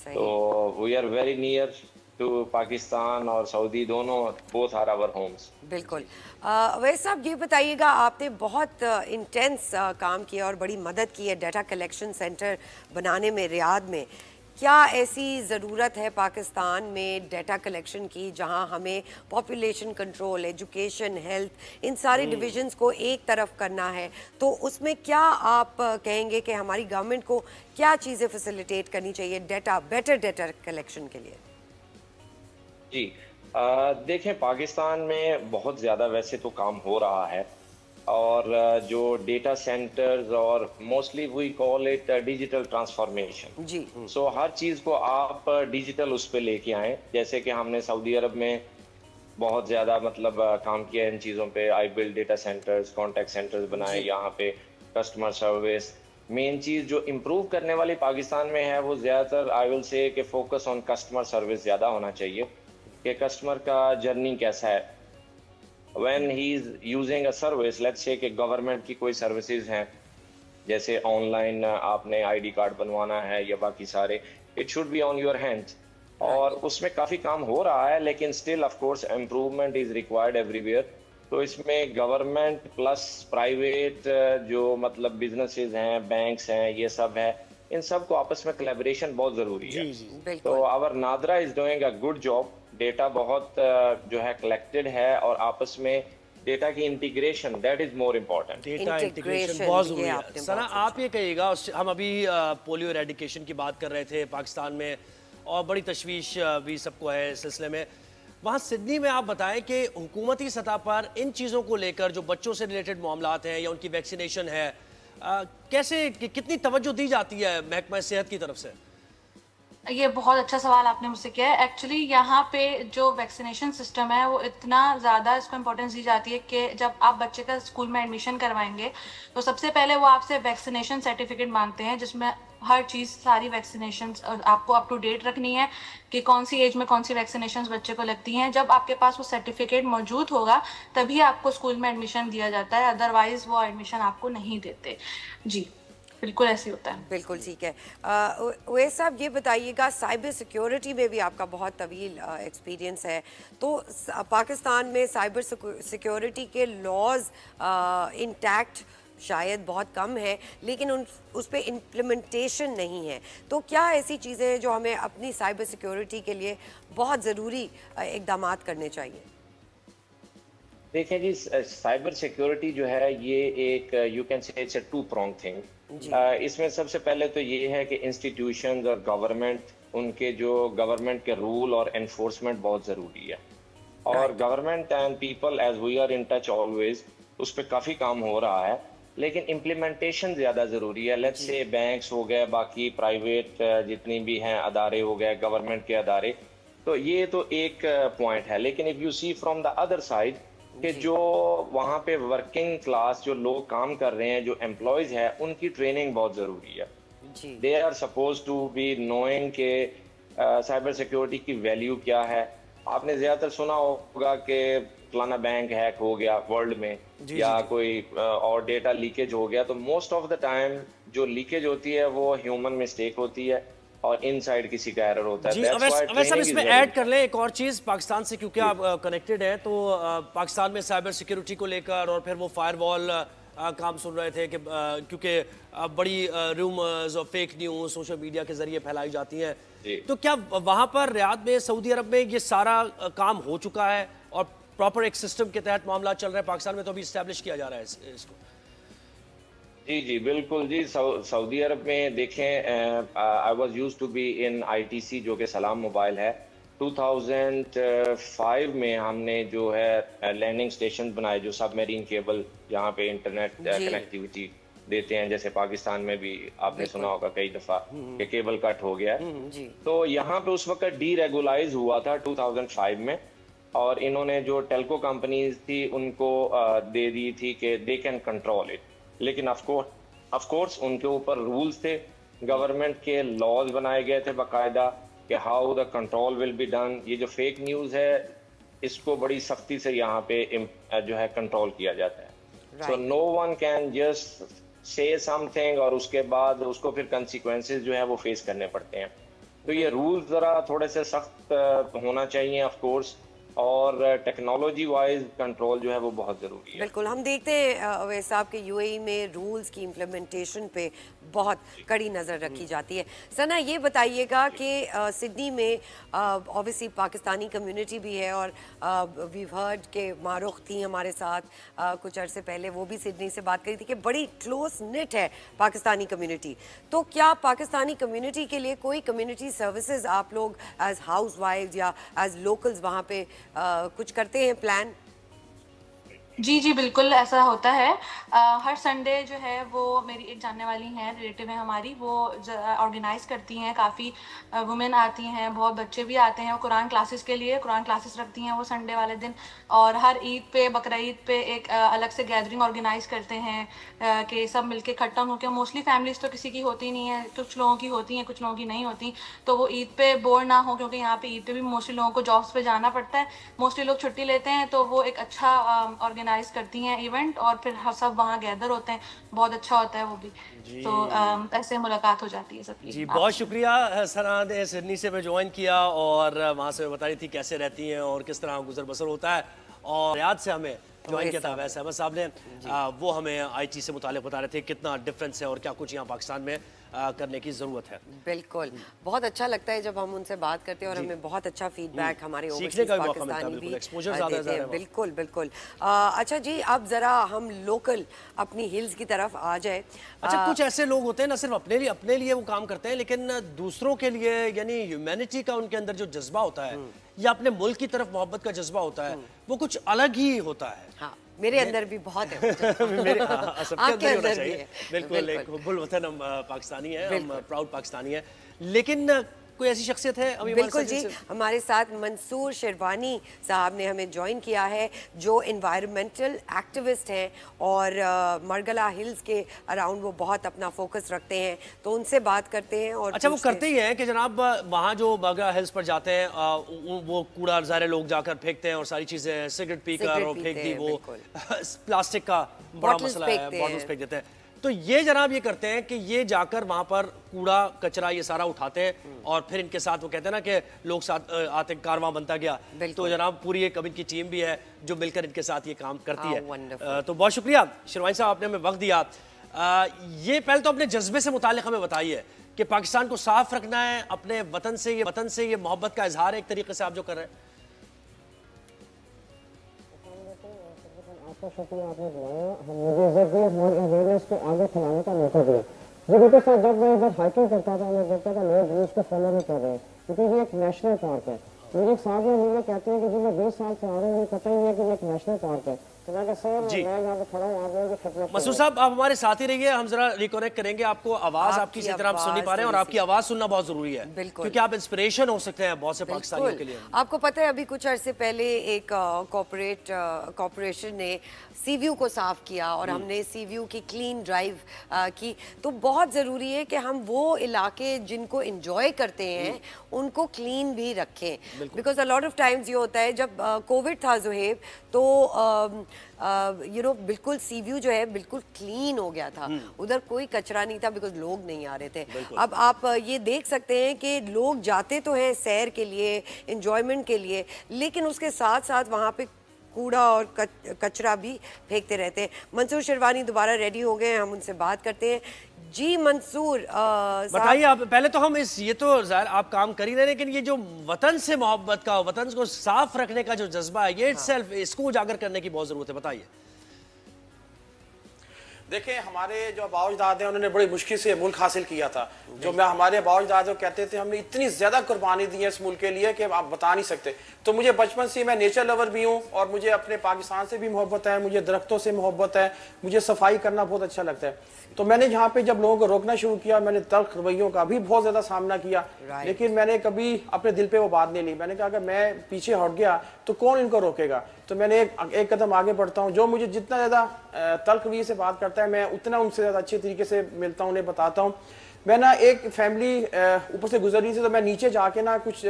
तो we are very near to Pakistan और सऊदी, दोनों बोथ आर आवर होम्स. बिल्कुल. अवैस साहब ये बताइएगा, आपने बहुत इंटेंस काम किया और बड़ी मदद की है डाटा कलेक्शन सेंटर बनाने में रियाद में. क्या ऐसी ज़रूरत है पाकिस्तान में डाटा कलेक्शन की जहां हमें पॉपुलेशन कंट्रोल, एजुकेशन, हेल्थ इन सारे डिविजन्स को एक तरफ करना है, तो उसमें क्या आप कहेंगे कि हमारी गवर्नमेंट को क्या चीज़ें फैसिलिटेट करनी चाहिए बेटर डाटा कलेक्शन के लिए? जी देखें, पाकिस्तान में बहुत ज़्यादा वैसे तो काम हो रहा है और जो डेटा सेंटर्स और mostly we call it digital transformation. जी. सो हर चीज़ को आप डिजिटल उस पर लेके आएँ. जैसे कि हमने सऊदी अरब में बहुत ज़्यादा मतलब काम किया इन चीज़ों पे. I build data centres, contact centres बनाए यहाँ पे, कस्टमर सर्विस. मेन चीज़ जो इम्प्रूव करने वाली पाकिस्तान में है वो ज़्यादातर आई विल से कि फोकस ऑन कस्टमर सर्विस ज़्यादा होना चाहिए कि कस्टमर का जर्नी कैसा है when he is using a service. let's say कि गवर्नमेंट की कोई सर्विसेज हैं जैसे ऑनलाइन आपने ID कार्ड बनवाना है या बाकी सारे, it should be on your hands. और उसमें काफ़ी काम हो रहा है लेकिन still of course improvement is required everywhere. तो इसमें गवर्नमेंट प्लस प्राइवेट जो मतलब बिजनेसेस हैं, बैंक्स हैं, ये सब है, इन सब को आपस में कोलैबोरेशन बहुत ज़रूरी है. तो our NADRA is doing a good job. Data बहुत जो है कलेक्टेड है और आपस में डेटा की integration, that is more important. Data integration बहुत ज़रूरी है. सना आप ये कहिएगा, हम अभी पोलियो एरेडिकेशन की बात कर रहे थे पाकिस्तान में और बड़ी तशवीश भी सबको है इस सिलसिले में. वहाँ सिडनी में आप बताएं कि हुकूमती सतह पर इन चीज़ों को लेकर जो बच्चों से रिलेटेड मामलात हैं या उनकी वैक्सीनेशन है, कैसे कितनी तवज्जो दी जाती है महकमा सेहत की तरफ से? ये बहुत अच्छा सवाल आपने मुझसे किया है. एक्चुअली यहाँ पे जो वैक्सीनेशन सिस्टम है वो इतना ज़्यादा इसको इम्पोर्टेंस दी जाती है कि जब आप बच्चे का स्कूल में एडमिशन करवाएंगे तो सबसे पहले वो आपसे वैक्सीनेशन सर्टिफिकेट मांगते हैं जिसमें हर चीज़, सारी वैक्सीनेशन आपको अप टू डेट रखनी है कि कौन सी एज में कौन सी वैक्सीनेशन बच्चे को लगती हैं. जब आपके पास वो सर्टिफिकेट मौजूद होगा तभी आपको स्कूल में एडमिशन दिया जाता है, अदरवाइज वो एडमिशन आपको नहीं देते. जी बिल्कुल ऐसे होता है. बिल्कुल ठीक है. ओवैस साहब ये बताइएगा, साइबर सिक्योरिटी में भी आपका बहुत तवील एक्सपीरियंस है, तो पाकिस्तान में साइबर सिक्योरिटी के लॉज इंटैक्ट शायद बहुत कम है लेकिन उस पर इम्प्लीमेंटेशन नहीं है, तो क्या ऐसी चीज़ें हैं जो हमें अपनी साइबर सिक्योरिटी के लिए बहुत ज़रूरी इक़दामात करने चाहिए? دیکھیں جی، سائبر سیکیورٹی جو ہے یہ ایک you can say it's a two prong thing. اس میں سب سے پہلے تو یہ ہے کہ انسٹیٹیوشنز اور گورنمنٹ، ان کے جو گورنمنٹ کے رول اور انفورسمنٹ بہت ضروری ہے. اور government and people as we are in touch always, اس پہ کافی کام ہو رہا ہے، لیکن امپلیمنٹیشن زیادہ ضروری ہے. لیٹس سے بینکس ہو گئے، باقی پرائیویٹ جتنی بھی ہیں ادارے ہو گئے، گورنمنٹ کے ادارے، تو یہ تو ایک پوائنٹ ہے. لیکن if you see from the other side کہ جو وہاں پہ ورکنگ کلاس جو لوگ کام کر رہے ہیں، جو امپلائیز ہیں، ان کی ٹریننگ بہت ضروری ہے. They are suppose to be knowing کہ سائبر سیکیورٹی کی ویلیو کیا ہے. آپ نے زیادہ تر سنا ہوگا کہ فلانا بینک ہیک ہو گیا ورلڈ میں، یا کوئی اور ڈیٹا لیکیج ہو گیا، تو موسٹ آف دا ٹائم جو لیکیج ہوتی ہے وہ ہیومن مسٹیک ہوتی ہے اور ان سائڈ کسی کا ایرر ہوتا ہے. جی اویس صاحب، اس میں ایڈ کر لیں ایک اور چیز پاکستان سے، کیونکہ آپ کنیکٹڈ ہیں، تو پاکستان میں سائبر سیکیورٹی کو لے کر اور پھر وہ فائر وال کام سن رہے تھے کہ کیونکہ بڑی رومرز اور فیک نیوز سوشل میڈیا کے ذریعے پھیلائی جاتی ہیں، تو کیا وہاں پر ریاض میں، سعودی عرب میں یہ سارا کام ہو چکا ہے اور پراپر ایک سسٹم کے تحت معاملات چل رہے ہیں؟ پاکستان میں تو ابھی اسٹیبلش کیا جا رہا ہے اس کو. جی جی بالکل جی. سعودی عرب میں دیکھیں، I was use to be in ITC جو کہ سلام موبائل ہے. 2005 میں ہم نے جو ہے لینڈنگ سٹیشن بنائے جو سب میرین کیبل جہاں پہ انٹرنیٹ کنیکٹیویٹی دیتے ہیں، جیسے پاکستان میں بھی آپ نے سنا ہوگا کئی دفعہ کہ کیبل کٹ ہو گیا ہے. تو یہاں پہ اس وقت ڈی ریگولائز ہوا تھا 2005 میں، اور انہوں نے جو ٹیلکو کمپنیز تھی ان کو دے دی تھی کہ دے کین کنٹرول اٹ. لیکن آف کورس ان کے اوپر رولز تھے، گورنمنٹ کے لاز بنائے گئے تھے باقاعدہ کہ how the control will be done. یہ جو فیک نیوز ہے اس کو بڑی سختی سے یہاں پہ جو ہے کنٹرول کیا جاتا ہے. So no one can just say some thing اور اس کے بعد اس کو پھر کنسیکوینسز جو ہے وہ فیس کرنے پڑتے ہیں. تو یہ رولز ذرا تھوڑے سے سخت ہونا چاہیے آف کورس، اور ٹیکنالوجی وائز کنٹرول جو ہے وہ بہت ضروری ہے. بالکل، ہم دیکھتے ہیں اویس صاحب کہ UAE میں رولز کی امپلیمنٹیشن پہ بہت کڑی نظر رکھی جاتی ہے. ثنا یہ بتائیے گا کہ سڈنی میں اوبیسلی پاکستانی کمیونٹی بھی ہے، اور ویو ہرڈ کہ معروف تھیں ہمارے ساتھ کچھ عرصے پہلے، وہ بھی سڈنی سے بات کری تھی کہ بڑی کلوز نٹ ہے پاکستانی کمیونٹی. تو کیا پاکستانی کمیونٹی کے لیے کوئی کمیونٹی سروسز آپ لوگ ایز ہاؤس وائفز یا ایز لوکلز وہاں پہ کچھ کرتے ہیں پلان؟ جی جی بالکل ایسا ہوتا ہے. ہر سنڈے جو ہے وہ میری ایک جاننے والی ہیں، ریلیٹیو ہیں ہماری، وہ آرگنائز کرتی ہیں. کافی وومن آتی ہیں، بہت بچے بھی آتے ہیں. وہ قرآن کلاسز کے لیے قرآن کلاسز رکھتی ہیں وہ سنڈے والے دن. اور ہر عید پہ، بقرعید پہ ایک الگ سے گیدرنگ آرگنائز کرتے ہیں کہ سب مل کے اکٹھا ہو کے. موسٹلی فیملیز تو کسی کی ہوتی نہیں ہے، کچھ لوگوں کی ہوتی ہیں، کچھ لوگوں کی نہیں ہوتی. تو وہ عید پہ بور نہ ہو، کیونکہ یہاں پہ عید پہ بھی موسٹلی لوگوں کو جابس پہ جانا پڑتا ہے، موسٹلی لوگ چھٹی لیتے ہیں. تو وہ ایک اچھا آرگنائز کرتی ہیں ایونٹ، اور پھر سب وہاں گیدر ہوتے ہیں. بہت اچھا ہوتا ہے وہ بھی. تو ایسے ملاقات ہو جاتی ہے سب کی. جی بہت شکریہ ثنا نے سڈنی سے میں جوائن کیا، اور وہاں سے بتا رہی تھی کیسے رہتی ہیں اور کس طرح گزر بسر ہوتا ہے. اور ریاض سے ہمیں جوائن کیا تھا اویس احمد صاحب نے، وہ ہمیں IT سے متعلق بتا رہے تھے کتنا ڈفرینس ہے اور کیا کچھ یہاں پاکستان میں کرنے کی ضرورت ہے. بالکل بہت اچھا لگتا ہے جب ہم ان سے بات کرتے ہیں، اور ہمیں بہت اچھا فیڈ بیک ہمارے اوورسیز پاکستانی بھی دیتے ہیں. بالکل بالکل. اچھا جی، اب ذرا ہم لوکل اپنی ہلز کی طرف آ جائیں. اچھا، کچھ ایسے لوگ ہوتے ہیں نہ صرف اپنے لیے وہ کام کرتے ہیں، لیکن دوسروں کے لیے، یعنی ہیومینٹی کا ان کے اندر جو جذبہ ہوتا ہے یا اپنے ملک کی طرف محبت کا جذبہ ہوتا ہے، وہ کچھ الگ ہی ہوتا ہے. ہاں، میرے اندر بھی بہت ہے. آپ کے اندر بھی ہے. بالکل، ایک حب الوطن ہم پاکستانی ہیں، ہم پراؤڈ پاکستانی ہیں. لیکن کوئی ایسی شخصیت ہے ابھی؟ بالکل جی، ہمارے ساتھ منصور شیروانی صاحب نے ہمیں جوائن کیا ہے، جو انوائرمنٹل ایکٹیوسٹ ہیں اور مرگلہ ہلز کے اراؤنڈ وہ بہت اپنا فوکس رکھتے ہیں. تو ان سے بات کرتے ہیں. اور اچھا، وہ کرتے ہی ہیں کہ جناب وہاں جو مرگلہ ہلز پر جاتے ہیں، وہ کوڑا ظاہر لوگ جا کر پھینکتے ہیں اور ساری چیزیں، سگریٹ پی کر اور پھینک دی، وہ پلاسٹک کا بڑا مسئلہ ہے، باٹلز پھینک دیتے ہیں. تو یہ جناب یہ کرتے ہیں کہ یہ جا کر وہاں پر کوڑا کچرا یہ سارا اٹھاتے ہیں، اور پھر ان کے ساتھ وہ کہتے ہیں نا کہ لوگ ساتھ آتے کارواں بنتا گیا. تو جناب پوری ایک اب ان کی ٹیم بھی ہے جو مل کر ان کے ساتھ یہ کام کرتی ہے. تو بہت شکریہ شیروانی صاحب، آپ نے ہمیں وقت دیا. یہ پہلے تو اپنے جذبے سے متعلق ہمیں بتائیے کہ پاکستان کو صاف رکھنا ہے، اپنے وطن سے یہ محبت کا اظہار ہے ایک طریقے سے آپ جو کر رہے ہیں. کا شکریہ آپ نے بلایا, مجھے عزت دی, ہماری اویئرنیس کو آگے پھیلانے کا موقع دیا. جی بالکل سر, جب میں ادھر ہائکنگ کرتا تھا میں دیکھتا تھا لوگ روز کو فالو نہیں کر رہے کیونکہ یہ ایک نیشنل پارک ہے. میرے ایک صاحب مجھے کہتے ہیں کہ جو میں 20 سال سے آ رہا ہوں مجھے پتہ ہی ہے کہ یہ ایک نیشنل پارک ہے. مسعود صاحب آپ ہمارے ساتھ ہی رہیے, ہم ذرا ریکونیکٹ کریں گے آپ کو. آواز آپ کی اسی طرح ہم سن نہیں پا رہے ہیں اور آپ کی آواز سننا بہت ضروری ہے کیونکہ آپ انسپریشن ہو سکتے ہیں بہت سے پاکستانیوں کے لیے. آپ کو پتہ ہے ابھی کچھ عرصے پہلے ایک کارپوریشن نے سی ویو کو صاف کیا اور ہم نے سی ویو کی کلین ڈرائیو کی. تو بہت ضروری ہے کہ ہم وہ علاقے جن کو انجوائے کرتے ہیں ان کو کلین بھی رکھیں, بیکاز لاٹ آف ٹائمز یہ ہوتا ہے جب کووڈ تھا زہیب تو بالکل سی ویو جو ہے بالکل کلین ہو گیا تھا, ادھر کوئی کچرا نہیں تھا بیکاز لوگ نہیں آ رہے تھے. اب آپ یہ دیکھ سکتے ہیں کہ لوگ جاتے تو ہیں سیر کے لیے, انجوائمنٹ کے لیے, لیکن اس کے ساتھ ساتھ وہاں پہ کوڑا اور کچرا بھی پھینکتے رہتے ہیں. منصور شیروانی دوبارہ ریڈی ہو گئے ہیں, ہم ان سے بات کرتے ہیں. جی منصور بتائیے آپ, پہلے تو ہم یہ تو ظاہر آپ کام کر ہی رہے ہیں لیکن یہ جو وطن سے محبت کا, وطن کو صاف رکھنے کا جو جذبہ ہے یہ سیلف اس کو اجاگر کرنے کی بہت ضرورت ہے. بتائیے. دیکھیں ہمارے جو آباء اجداد ہیں انہوں نے بڑی مشکل سے ملک حاصل کیا تھا. جو ہمارے آباء اجداد کہتے تھے ہم نے اتنی زیادہ قربانی دی ہے اس ملک کے لیے کہ آپ بتا نہیں سکتے. تو مجھے بچپن سے میں نیچر لور بھی ہوں اور مجھے اپنے پاکستان سے بھی محبت ہے, مجھے درختوں سے محبت ہے, مجھے صفائی کرنا بہت اچھا لگتا ہے. تو میں نے یہاں پہ جب لوگوں کو روکنا شروع کیا میں نے تلخ رویوں کا بھی بہت زیادہ سامنا کیا, لیکن میں نے کبھی اپنے دل پہ وہ بات نہیں لی. میں نے کہا کہ میں پیچھے ہٹ گیا تو کون ان کو روکے گا. تو میں نے ایک قدم آگے بڑھتا ہوں. جو مجھے جتنا زیادہ تلخ رویے سے بات کرتا ہے میں اتنا ان سے زیادہ اچھے طریقے سے ملتا ہوں, انہیں بتاتا ہوں. میں نا ایک فیملی اوپر سے گزر رہی تھی تو میں نیچے جا کے نا کچھ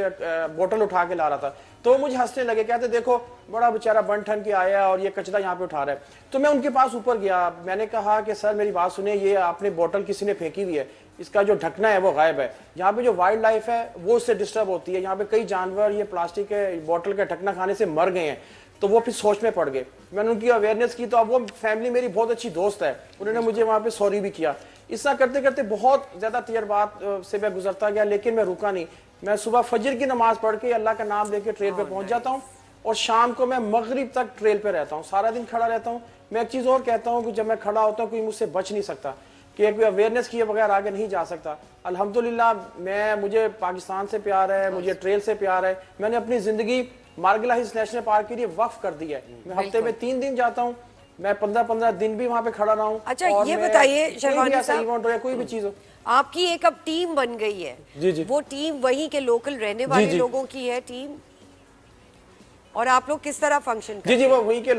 بوٹل اٹھا کے لا رہا تھا. تو مجھے ہنسنے لگے, کہتے دیکھو بڑا بیچارہ بن ٹھن کے آیا اور یہ کچرا یہاں پہ اٹھا رہا ہے. تو میں ان کے پاس اوپر گیا, میں نے کہا کہ سر میری بات سنیں, یہ آپ نے بوٹل کسی نے پھینکی ہوئی ہے, اس کا جو ڈھکنا ہے وہ غائب ہے. یہاں پہ جو وائلڈ لائف ہے وہ اس سے ڈسٹرب ہوتی ہے. یہاں پہ کئی جانور یہ پلاسٹک کے بوٹل کا ڈھکنا کھانے سے مر گئے ہیں. تو وہ پھر سوچ میں پڑ گئے. میں نے ان کی اویئرنیس کی تو اب وہ فیملی میری بہت اچھی دوست ہے, انہوں نے مجھے وہاں پہ سوری بھی کیا. اس طرح کرتے کرتے بہت زیادہ تجربات سے میں گزرتا گیا, لیکن میں رکا نہیں. میں صبح فجر کی نماز پڑھ کے اللہ کا نام لے کے ٹریل پہ پہنچ جاتا ہوں اور شام کو میں مغرب تک ٹریل پہ رہتا ہوں, سارا دن کھڑا رہتا ہوں. میں ایک چیز اور کہتا ہوں کہ جب میں کھڑا ہوتا ہوں کوئی مجھ سے بچ نہیں سکتا, کہ ایک اویئرنیس کیے بغیر آگے نہیں جا سکتا. الحمدللہ مجھے پاکستان سے پیار ہے, مجھے ٹریل سے پیار ہے. میں نے اپنی زندگی مارگلا ہلز نیشنل پارک کے لیے وقف کر دی ہے. میں ہفتے میں 3 دن جاتا ہوں, میں 15 دن بھی وہاں پہ کھڑا رہا ہوں. اچھا یہ بتائیے شیروانی صاحب, کوئی بھی چیز ہو, آپ کی ایک اب ٹیم بن گئی ہے, وہ ٹیم وہیں کے لوکل رہنے والے لوگوں کی ہے ٹیم, اور آپ لوگ کس طرح فنکشن کرتے ہیں؟ جی وہ وہیں کے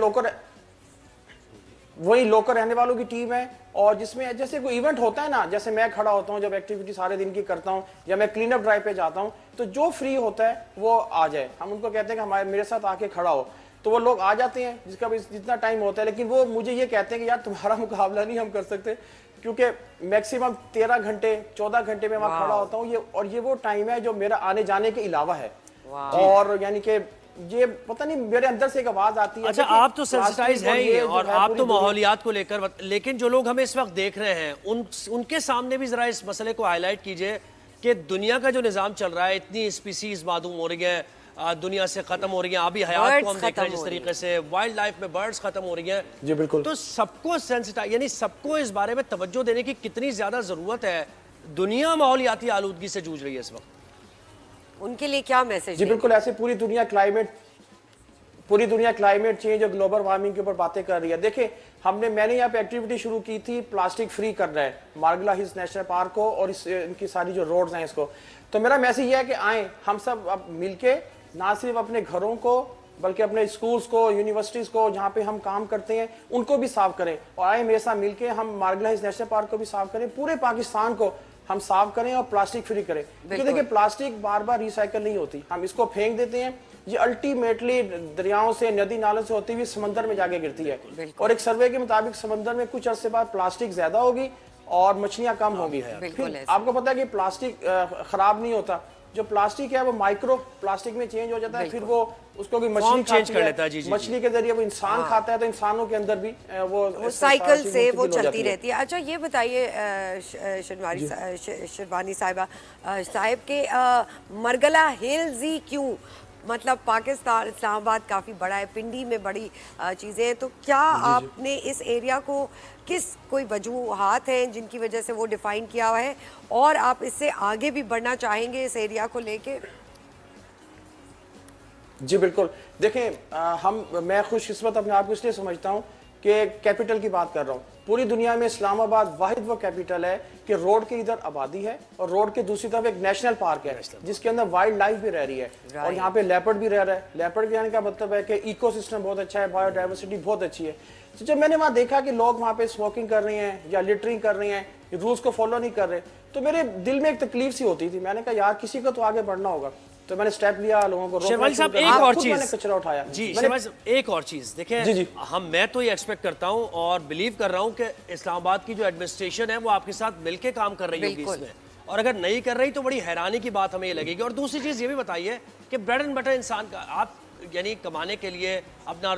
وہی لوکل رہنے والوں کی ٹیم ہے. اور جس میں جیسے کوئی ایونٹ ہوتا ہے نا, جیسے میں کھڑا ہوتا ہوں جب ایکٹیویٹی سارے دن کی کرتا ہوں یا میں کلین اپ ڈرائیو پہ جاتا ہوں, تو جو فری ہوتا ہے وہ آ جائے. ہم ان کو کہتے ہیں کہ میرے ساتھ آ کے کھڑا ہو, تو وہ لوگ آ جاتے ہیں جس کا جتنا ٹائم ہوتا ہے. لیکن وہ مجھے یہ کہتے ہیں کہ یار تمہارا مقابلہ نہیں ہم کر سکتے, کیونکہ میکسیمم 13 گھنٹے 14 گھنٹے میں وہاں کھڑا ہوتا ہوں. اور یہ وہ ٹائم ہے جو میرا آنے جانے کے علاوہ ہے. اور یعنی کہ یہ پتہ نہیں میرے اندر سے ایک آواز آتی ہے. اچھا آپ تو سینسٹائز ہیں ہی اور آپ تو ماحولیات کو لے کر, لیکن جو لوگ ہمیں اس وقت دیکھ رہے ہیں ان کے سامنے بھی ذرا اس مسئلے کو ہائی لائٹ کیجئے کہ دنیا کا جو نظام چل رہا ہے, اتنی اسپیسیز معدوم ہو رہی ہیں, دنیا سے ختم ہو رہی ہیں, آبی حیات کو ہم دیکھ رہے ہیں جس طریقے سے, وائلڈ لائف میں برڈز ختم ہو رہی ہیں. جی بالکل. تو سب کو سینسٹائز, یعنی سب کو اس بارے میں توجہ دینے کی کتنی زیادہ ضرورت ہے. دنیا ماحولیاتی آلودگی سے جوجھ رہی ہے اس وقت, ان کے لیے کیا میسج؟ جی بالکل, ایسے پوری دنیا کلائمیٹ چینج اور گلوبل وارمنگ کے اوپر باتیں کر رہی ہے. دیکھیں میں نے یہاں پہ ایکٹیویٹی شروع کی تھی, پلاسٹک فری کرنا ہے مارگلا ہلز نیشنل پارک کو اور ان کی ساری جو روڈز ہیں اس کو. تو میرا میسج یہ ہے کہ آئیں ہم سب اب مل کے نہ صرف اپنے گھروں کو بلکہ اپنے اسکولز کو, یونیورسٹیز کو جہاں پہ ہم کام کرتے ہیں ان کو بھی صاف کریں, اور آئیں میرے ساتھ مل کے ہم مارگلا ہلز نیشنل پارک کو بھی صاف کریں, پورے پاکستان کو ہم صاف کریں اور پلاسٹک فری کریں. کیونکہ دیکھیں پلاسٹک بار بار ریسائیکل نہیں ہوتی, ہم اس کو پھینک دیتے ہیں, یہ الٹیمیٹلی دریاؤں سے ندی نالوں سے ہوتی ہوئی سمندر میں جا کے گرتی ہے. اور ایک سروے کے مطابق سمندر میں کچھ عرصے بعد پلاسٹک زیادہ ہوگی اور مچھلیاں کم ہوگی. پھر آپ کو پتا ہے کہ پلاسٹک خراب نہیں ہوتا, جو پلاسٹک ہے وہ مائکرو پلاسٹک میں چینج ہو جاتا ہے, پھر وہ اس کو مچھلی کھاتی ہے, مچھلی کے ذریعے وہ انسان کھاتا ہے, تو انسانوں کے اندر بھی وہ سائیکل سے وہ چلتی رہتی ہے. اچھا یہ بتائیے شیروانی صاحب کے مرگلا ہلز ہی کیوں मतलब पाकिस्तान इस्लाम आबाद काफ़ी बड़ा है, पिंडी में बड़ी चीज़ें हैं, तो क्या आपने इस एरिया को कोई वजूहात हैं जिनकी वजह से वो डिफ़ाइन किया हुआ है और आप इससे आगे भी बढ़ना चाहेंगे इस एरिया को लेके? जी बिल्कुल, देखें मैं खुशकिस्मत अपने आप को इसलिए समझता हूँ कि कैपिटल की बात कर रहा हूँ। पूरी दुनिया में इस्लामाबाद वाहिद वो कैपिटल है कि रोड के इधर आबादी है और रोड के दूसरी तरफ एक नेशनल पार्क है जिसके अंदर वाइल्ड लाइफ भी रह रही है और यहाँ पे लेपर्ड भी रह रहा है। लेपर्ड के आने का मतलब है कि इकोसिस्टम बहुत अच्छा है, बायोडाइवर्सिटी बहुत अच्छी है। तो जब मैंने वहाँ देखा कि लोग वहाँ पे स्मोकिंग कर रहे हैं या लिटरिंग कर रहे हैं, रूल्स को फॉलो नहीं कर रहे, तो मेरे दिल में एक तकलीफ सी होती थी। मैंने कहा यार किसी को तो आगे बढ़ना होगा, तो मैंने स्टेप लिया, लोगों को शेरवाली साहब एक और चीज कचरा उठाया। जी शेरवाली साहब एक और चीज देखें, मैं तो ये एक्सपेक्ट करता हूं और बिलीव कर रहा हूं कि इस्लामाबाद की जो एडमिनिस्ट्रेशन है वो आपके साथ मिलके काम कर रही होगी इसमें, और अगर नहीं कर रही तो बड़ी हैरानी की बात हमें ये लगेगी। और दूसरी चीज ये भी बताइए कि ब्रेड एंड बटर इंसान का आप यानी कमाने के लिए अपना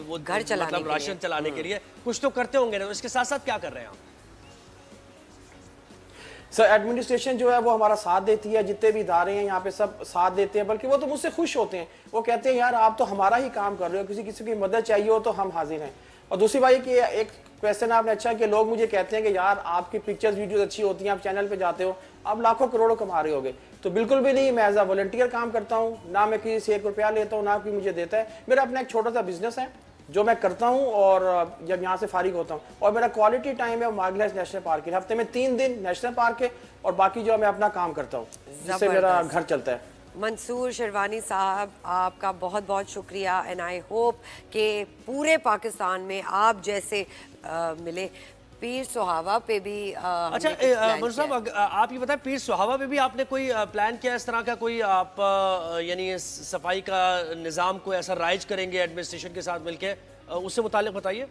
वो घर चलाने मतलब राशन चलाने के लिए कुछ तो करते होंगे ना, इसके साथ साथ क्या कर रहे हैं आप? सर एडमिनिस्ट्रेशन जो है वो हमारा साथ देती है, जितने भी इदारे हैं यहाँ पे सब साथ देते हैं, बल्कि वो तो मुझसे खुश होते हैं। वो कहते हैं यार आप तो हमारा ही काम कर रहे हो, किसी की मदद चाहिए हो तो हम हाजिर हैं। और दूसरी बात कि एक क्वेश्चन आपने अच्छा कि लोग मुझे कहते हैं कि यार आपकी पिक्चर्स वीडियोस अच्छी होती हैं, आप चैनल पे जाते हो, आप लाखों करोड़ों कमा रहे होगे। तो बिल्कुल भी नहीं, मैं एज अ वॉलंटियर काम करता हूँ, ना मैं किसी से 1 रुपया लेता हूँ, ना कोई मुझे देता है। मेरा अपना एक छोटा सा बिजनेस है जो मैं करता हूँ और जब यहाँ से फारिग होता हूँ, और मेरा क्वालिटी टाइम है मार्गलेस नेशनल पार्क है। हफ्ते में 3 दिन नेशनल पार्क है और बाकी जो मैं अपना काम करता हूँ जिससे मेरा घर चलता है। मंसूर शेरवानी साहब आपका बहुत बहुत शुक्रिया एंड आई होप कि पूरे पाकिस्तान में आप जैसे मिले। पीर सुहावा पे भी अच्छा मंसूर साहब आप ये बताएं, पीर सुहावा पे भी आपने कोई प्लान किया इस तरह का कोई आप यानी सफाई का निज़ाम को ऐसा राइज करेंगे एडमिनिस्ट्रेशन के साथ मिलके, उससे मुतालिक बताइए।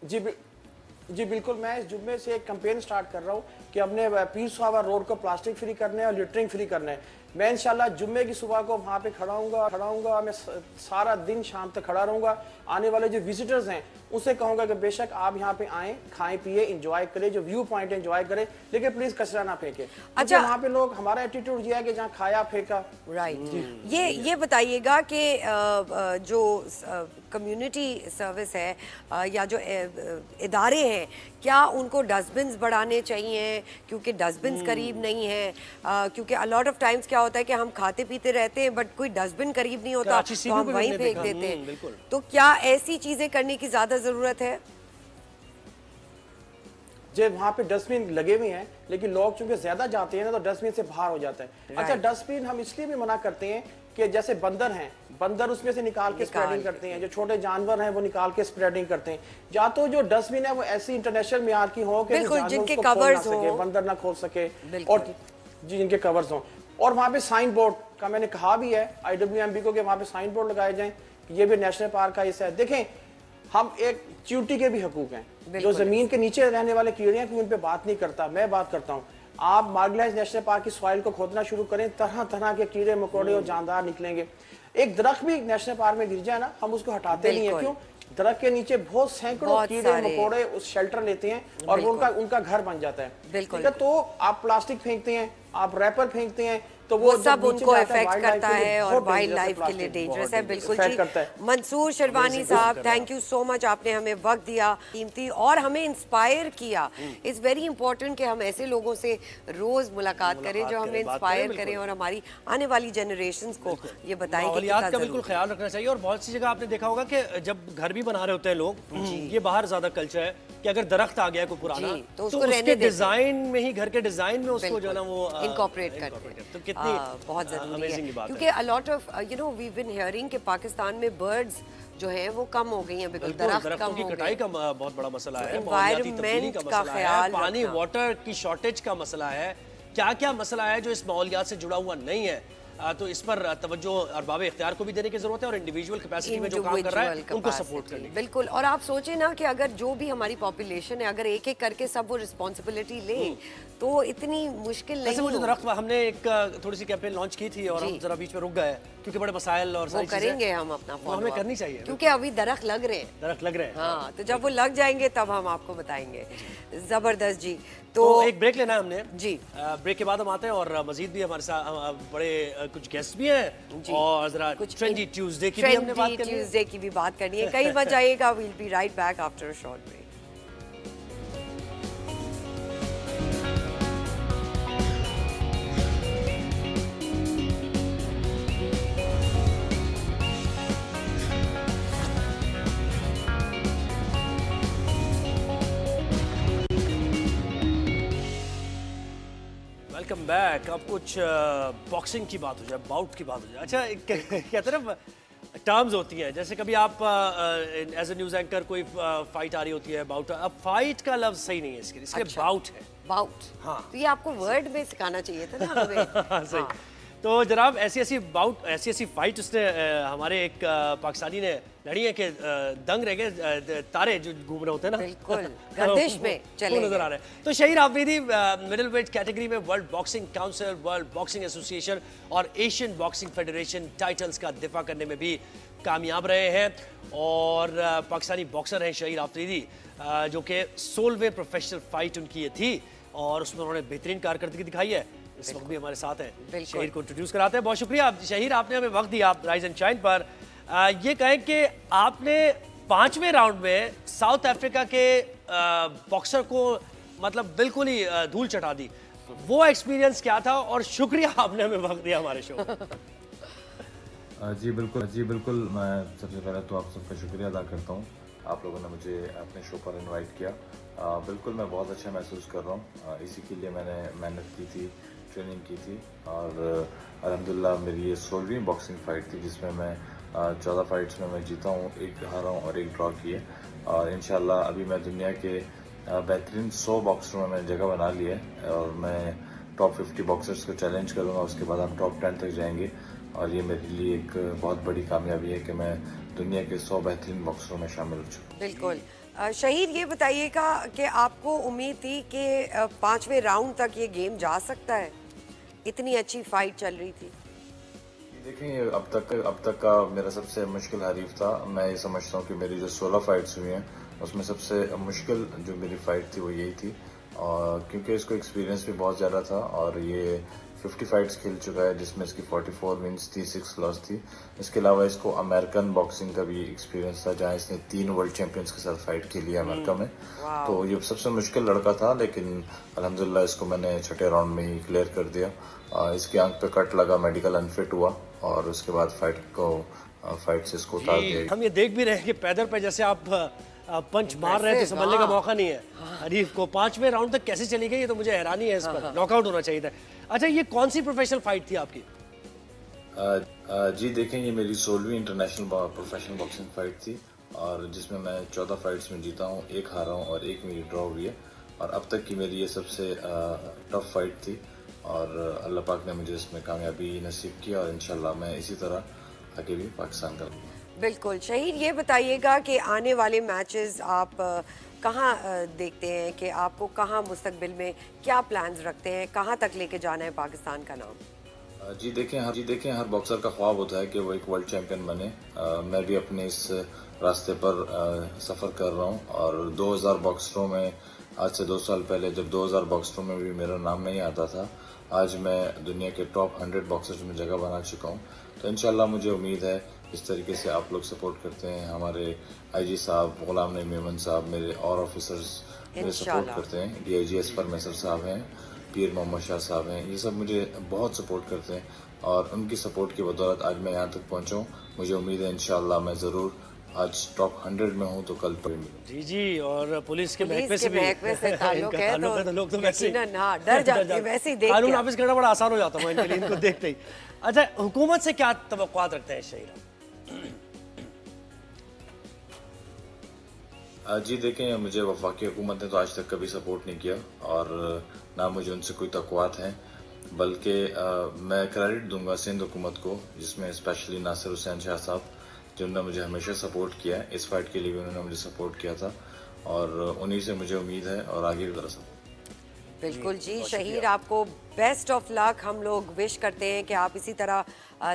जी बिल्कुल, मैं इस जुम्मे से एक कैंपेन स्टार्ट कर रहा हूँ कि हमने पीर सुहावा रोड को प्लास्टिक फ्री करना है और लिटरिंग फ्री करना है। मैं इंशाल्लाह जुम्मे की सुबह को वहाँ पे खड़ा हूँगा, मैं सारा दिन शाम तक खड़ा रहूँगा। आने वाले जो विजिटर्स हैं उसे कहूँगा कि बेशक आप यहाँ पे आएँ, खाएं पिए, इंजॉय करें, जो व्यू पॉइंट है इंजॉय करें, लेकिन प्लीज कचरा ना फेंके। अच्छा, वहाँ पे लोग, हमारा एटीट्यूड ये है कि जहाँ खाया फेंका। राइट, ये बताइएगा कि जो कम्युनिटी सर्विस है या जो इदारे हैं, क्या उनको डस्टबिन्स बढ़ाने चाहिए क्योंकि डस्टबिन्स करीब नहीं है? क्योंकि अ लॉट ऑफ टाइम्स क्या होता है कि हम खाते पीते रहते हैं बट कोई डस्टबिन करीब नहीं होता तो हम वहीं फेंक देते हैं। तो क्या ऐसी चीजें करने की ज्यादा जरूरत है? जब वहाँ पे डस्टबिन लगे हुए हैं लेकिन लोग चूंकि ज्यादा जाते हैं ना तो डस्टबिन से बाहर हो जाता है। अच्छा, डस्टबिन हम इसलिए भी मना करते हैं कि जैसे बंदर हैं, बंदर उसमें से निकाल के स्प्रेडिंग करते हैं, जो छोटे जानवर हैं वो निकाल के स्प्रेडिंग करते हैं। या तो जो डस्टबिन है वो ऐसी इंटरनेशनल मियार की हो कि जिनके कवर्स हो, बंदर ना खोल सके, और जिनके कवर्स हो। और वहाँ पे साइन बोर्ड का मैंने कहा भी है IWMB को कि वहाँ पे साइन बोर्ड लगाए जाएं कि ये भी नेशनल पार्क का हिस्सा है। देखें, हम एक च्यूटी के भी हकूक हैं, जो जमीन के नीचे रहने वाले कीड़े हैं, कोई उन पे बात नहीं करता, मैं बात करता हूँ। आप मार्गलाइज नेशनल पार्क की सॉइल को खोदना शुरू करें, तरह तरह के कीड़े मकोड़े और जानदार निकलेंगे। एक दरख्त भी नेशनल पार्क में गिर जाए ना, हम उसको हटाते नहीं है। क्यों? दरख्त के नीचे बहुत सैकड़ों कीड़े मकोड़े उस शेल्टर लेते हैं और वो उनका घर बन जाता है। तो आप प्लास्टिक फेंकते हैं, आप रैपर फेंकते हैं, तो वो सब उनको इफेक्ट करता है और वाइल्ड लाइफ के लिए डेंजरस है। बिल्कुल जी। मंसूर शेरवानी साहब, थैंक यू सो मच, आपने हमें वक्त दिया कीमती और हमें इंस्पायर किया। इट्स वेरी इंपॉर्टेंट कि हम ऐसे लोगों से रोज मुलाकात करें जो हमें इंस्पायर करें और हमारी आने वाली जनरेशंस को ये बताएं कि माहौलियात का बिल्कुल ख्याल रखना चाहिए। और बहुत सी जगह आपने देखा होगा कि जब घर भी बना रहे होते हैं लोग, ये बाहर ज्यादा कल्चर है कि अगर दरख्त आ गया कोई पुराना तो उसके डिजाइन में ही, घर के डिजाइन में उसको जो है ना वो इनकॉर्पोरेट करते हैं। बहुत जरूरी है क्योंकि a lot of you know we've been hearing कि पाकिस्तान में birds जो है वो कम हो गई हैं, बिल्कुल दरख्त कम हो गए, कटाई का बहुत बड़ा मसला है, एनवायरनमेंट का ख्याल, पानी वाटर की शॉर्टेज का मसला है, क्या क्या मसला है जो इस माहौलियात से जुड़ा हुआ नहीं है। तो इस पर तवज्जो अरबाब इख्तियार को भी देने की जरूरत है और इंडिविजुअल कैपेसिटी में जो काम कर रहा है उनको सपोर्ट करने। बिल्कुल। और आप सोचें ना कि अगर जो भी हमारी पॉपुलेशन है, अगर एक एक करके सब वो रिस्पॉन्सिबिलिटी ले तो इतनी मुश्किल नहीं होगी। दरख्त हमने एक थोड़ी सी कैंपेन लॉन्च की थी और हम जरा बीच में रुक गए क्योंकि बड़े मसाइल और सारी करेंगे हम अपना फॉलो, हमें करनी चाहिए क्योंकि अभी दरख्त लग रहे हैं। हाँ, तो जब वो लग जाएंगे तब हम आपको बताएंगे। जबरदस्त जी, तो एक ब्रेक लेना है हमने जी। ब्रेक के बाद हम आते हैं और मजीद भी हमारे साथ बड़े कुछ गेस्ट भी हैं और जरा कुछ ट्रेंडी ट्यूसडे की भी हमने बात करनी है। ट्यूसडे की भी बात करनी है, कहीं मत जाइएगा। We'll be right back after a short break. Welcome back. अब कुछ बॉक्सिंग की बात हो जाए, बाउट की बात हो जाए। अच्छा, कहते हैं ना टर्म्स होती हैं, जैसे कभी आप एज ए न्यूज़ एंकर कोई फाइट आ रही होती है, बाउट। अब फाइट का लफ्ज सही नहीं है इसके लिए, इसलिए बाउट है। बाउट, हाँ, तो ये आपको वर्ड में सिखाना चाहिए था ना हमें। सही। तो जनाब ऐसी बाउट, ऐसी फाइट उसने हमारे एक पाकिस्तानी ने लड़ी है कि दंग रह गए, तारे जो घूम रहे होते हैं ना, बिल्कुल गर्दिश में चले नजर आ रहे हैं। तो Shaheer Afridi middleweight category में world boxing council, world boxing association और एशियन बॉक्सिंग फेडरेशन टाइटल्स का दिफा करने में भी कामयाब रहे हैं। और पाकिस्तानी बॉक्सर हैं शहीर आफरीदी, जो कि 16वें प्रोफेशनल फाइट उनकी ये थी और उसमें उन्होंने बेहतरीन कारकर्दगी दिखाई है। इस वक्त भी हमारे साथ हैं, शहीर को इंट्रोड्यूस कराते हैं। बहुत शुक्रिया शहीर, आपने हमें वक्त दिया राइज एंड शाइन पर। ये कहें कि आपने 5वें राउंड में साउथ अफ्रीका के बॉक्सर को मतलब बिल्कुल ही धूल चटा दी, वो एक्सपीरियंस क्या था? और शुक्रिया आपने हमें वक्त दिया हमारे शो। जी बिल्कुल, मैं सबसे पहले तो आप सबका शुक्रिया अदा करता हूँ, आप लोगों ने मुझे अपने शो पर इनवाइट किया। बिल्कुल मैं बहुत अच्छा महसूस कर रहा हूँ, इसी के लिए मैंने मेहनत की थी, ट्रेनिंग की थी और अल्हम्दुलिल्लाह मेरी ये 16वीं बॉक्सिंग फ़ाइट थी जिसमें मैं 14 फाइट्स में मैं जीता हूँ, एक हारा हूँ और एक ड्रॉ की है। और इंशाल्लाह अभी मैं दुनिया के बेहतरीन 100 बॉक्सरों में मैंने जगह बना ली है और मैं टॉप 50 बॉक्सर्स को चैलेंज करूँगा, उसके बाद हम टॉप 10 तक जाएंगे। और ये मेरे लिए एक बहुत बड़ी कामयाबी है कि मैं दुनिया के 100 बेहतरीन बॉक्सरों में शामिल हो चुका। बिल्कुल। शहीर, ये बताइएगा कि आपको उम्मीद थी कि 5वें राउंड तक ये गेम जा सकता है? इतनी अच्छी फाइट चल रही थी। देखें, अब तक का मेरा सबसे मुश्किल हरीफ था। मैं ये समझता हूँ कि मेरी जो 16 फाइट्स हुई हैं उसमें सबसे मुश्किल जो मेरी फाइट थी वो यही थी, और क्योंकि इसको एक्सपीरियंस भी बहुत ज़्यादा था और ये 50 फाइट्स खेल चुका है जिसमें इसकी 44 विन्स थी, 6 लॉस थी। इसके अलावा इसको अमेरिकन बॉक्सिंग का भी एक्सपीरियंस था जहाँ इसने 3 वर्ल्ड चैंपियंस के साथ फाइट खेली है अमेरिका में। तो ये सबसे मुश्किल लड़का था, लेकिन अल्हम्दुलिल्लाह इसको मैंने छठे राउंड में ही क्लियर कर दिया। इसके आंख पे कट लगा, मेडिकल अनफिट हुआ और उसके बाद फाइट से इसको उतार दिया। हम ये देख भी रहे हैं कि पैदल पे जैसे आप पंच मार रहे थे, संभलने का मौका नहीं है हरीफ को। 5वें राउंड तक कैसे चली गई, ये तो मुझे हैरानी है इस पर। नॉकआउट होना चाहिए था। अच्छा, ये कौन सी प्रोफेशनल फाइट थी आपकी? जी देखें, ये मेरी 16वीं इंटरनेशनल प्रोफेशनल बॉक्सिंग फाइट थी और जिसमें मैं 14 फाइट्स में जीता हूँ, एक हारा हूँ और एक मेरी ड्रॉ हुई है। और अब तक की मेरी ये सबसे टफ फाइट थी और अल्लाह पाक ने मुझे इसमें कामयाबी नसीब की और इंशाल्लाह मैं इसी तरह आगे भी पाकिस्तान करूँगा। बिल्कुल। शहीर, ये बताइएगा कि आने वाले मैचेस आप कहाँ देखते हैं, कि आपको कहाँ मुस्तकबिल में क्या प्लान्स रखते हैं, कहाँ तक लेके जाना है पाकिस्तान का नाम? जी देखें, हर बॉक्सर का ख्वाब होता है कि वो एक वर्ल्ड चैंपियन बने। मैं भी अपने इस रास्ते पर सफ़र कर रहा हूँ और 2000 बॉक्सरों में, आज से 2 साल पहले जब 2000 बॉक्सरों में भी मेरा नाम नहीं आता था, आज मैं दुनिया के टॉप 100 बॉक्सर्स में जगह बना चुका हूँ। तो इंशाल्लाह मुझे उम्मीद है इस तरीके से आप लोग सपोर्ट करते हैं, हमारे आईजी साहब, गुलाम नबी मेमन साहब, मेरे और ऑफिसर्स मेरे सपोर्ट करते हैं, डीआईजी असफर मैसर साहब हैं, पीर मोहम्मद शाह साहब हैं, ये सब मुझे बहुत सपोर्ट करते हैं और उनकी सपोर्ट की बदौलत आज मैं यहाँ तक पहुँचा हूँ। मुझे उम्मीद है इंशाल्लाह मैं ज़रूर आज टॉप 100 में हूँ तो कल पर मिलूँ। जी, और पुलिस के महकमे से ताल्लुक है तो लोग तो वैसे डर जाते हैं, वैसे ही देख कानून नाफिज करना बड़ा आसान हो जाता है इनके लिए, इनको देखते ही। अच्छा, हुकूमत से क्या तवक्कुआत रखते हैं शहीर? जी देखें, मुझे वफाकी हुकूमत ने तो आज तक कभी सपोर्ट नहीं किया और ना मुझे उनसे कोई तवक्कुआत हैं, बल्कि मैं क्रेडिट दूंगा सिंध हुकूमत को, जिसमें स्पेशली नासिर हुसैन शाह साहब, जिन्होंने मुझे हमेशा सपोर्ट किया है। इस फाइट के लिए भी उन्होंने मुझे सपोर्ट किया था और उन्हीं से मुझे उम्मीद है और आगे भी तरह। बिल्कुल जी। शहीर, आपको बेस्ट ऑफ लक। हम लोग विश करते हैं कि आप इसी तरह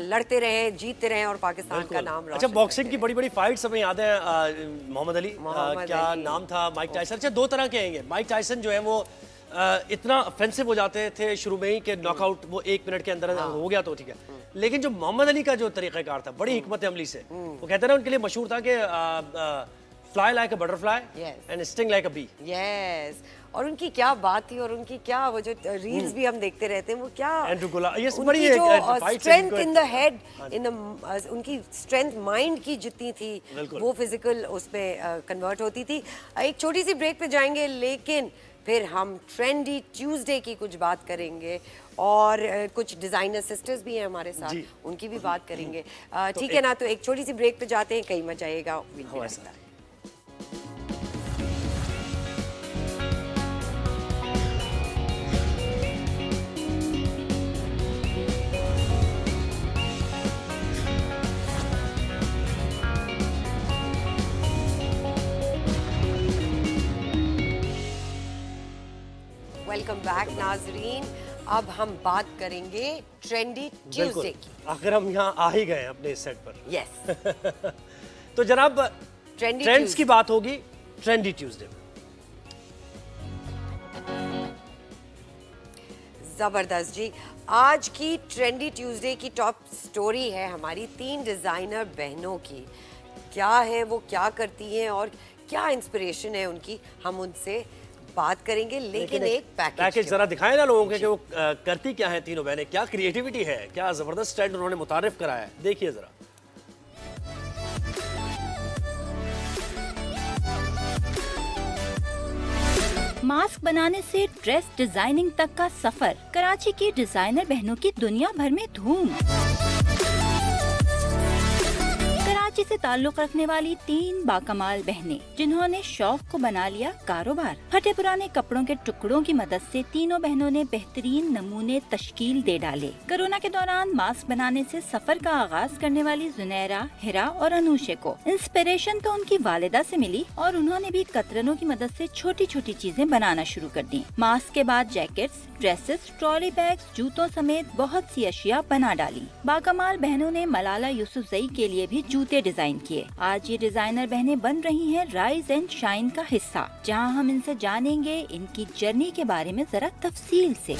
लड़ते रहें, जीतते रहें और पाकिस्तान का नाम रोशन। अच्छा, बॉक्सिंग की बड़ी बड़ी फाइट्स हमें याद है। मोहम्मद अली, क्या नाम था, माइक टायसन। अच्छा, 2 तरह के हैं। माइक टायसन जो है वो اتنا افینسو ہو جاتے تھے شروع میں ہی کہ ناک آؤٹ وہ 1 منٹ کے اندر ہو گیا تو ٹھیک ہے، لیکن جو محمد علی کا جو طریقہ کار تھا بڑی حکمت عملی سے، وہ کہتے ہیں نا ان کے لیے مشہور تھا کہ fly like a butterfly and sting like a bee. Yes. اور ان کی کیا بات تھی اور ان کی کیا وہ جو ریلز بھی ہم دیکھتے رہتے ہیں وہ کیا ان کی جو اسٹرینتھ ان دا ہیڈ ان کی اسٹرینتھ مائنڈ کی جتنی تھی وہ فزیکل اس میں کنورٹ ہوتی تھی. ایک چھوٹی سی بریک پہ جائیں گے لیکن پھر ہم ٹرینڈی ٹیوزڈے کی کچھ بات کریں گے اور کچھ ڈیزائنر سسٹرز بھی ہیں ہمارے ساتھ ان کی بھی بات کریں گے. ٹھیک ہے نا، تو ایک چھوٹی سی بریک پہ جاتے ہیں، کہیں مت جائیے گا. ویلکم بیک ناظرین. اب ہم بات کریں گے ٹرینڈی ٹیوزڈے کی. آخر ہم یہاں آ ہی گئے اپنے سیٹ پر. یس. تو جناب ٹرینڈز کی بات ہوگی ٹرینڈی ٹیوزڈے میں. زبردست جی. آج کی ٹرینڈی ٹیوزڈے کی ٹاپ سٹوری ہے ہماری 3 ڈیزائنر بہنوں کی. کیا ہے وہ، کیا کرتی ہیں اور کیا انسپریشن ہے ان کی، ہم ان سے بات کریں گے. لیکن ایک پیکیج ذرا دکھائیں نا لوگوں کے کہ وہ کرتی کیا ہیں تینوں بہنیں، کیا کریٹیوٹی ہے، کیا زبردست ٹرینڈ انہوں نے متعارف کرایا ہے. دیکھیے ذرا. ماسک بنانے سے ڈریس ڈیزائننگ تک کا سفر. کراچی کی ڈیزائنر بہنوں کی دنیا بھر میں دھوم. کراچی سے تعلق رکھنے والی 3 باکمال بہنیں جنہوں نے شوق کو بنا لیا کاروبار. پھٹے پرانے کپڑوں کے ٹکڑوں کی مدد سے تینوں بہنوں نے بہترین نمونے تشکیل دے ڈالے. کورونا کے دوران ماسک بنانے سے سفر کا آغاز کرنے والی زنیرہ، ہرا اور انوشے کو انسپریشن تو ان کی والدہ سے ملی اور انہوں نے بھی قطرنوں کی مدد سے چھوٹی چھوٹی چیزیں بنانا شروع کر دی. ماسک کے بعد جیکٹس، ڈریسز، ٹرالی بیگز، جوتوں سمیت بہت سی اشیاء بنا ڈالی. باکمال بہنوں نے ملالہ یوسفزئی کے لیے بھی جوتے ڈیزائن کیے. آج یہ ڈیزائنر بہنیں بن رہی ہیں رائز اینڈ شائن کا حصہ، جہاں ہم ان سے جانیں گے ان کی جرنی کے بارے میں ذرا تفصیل سے.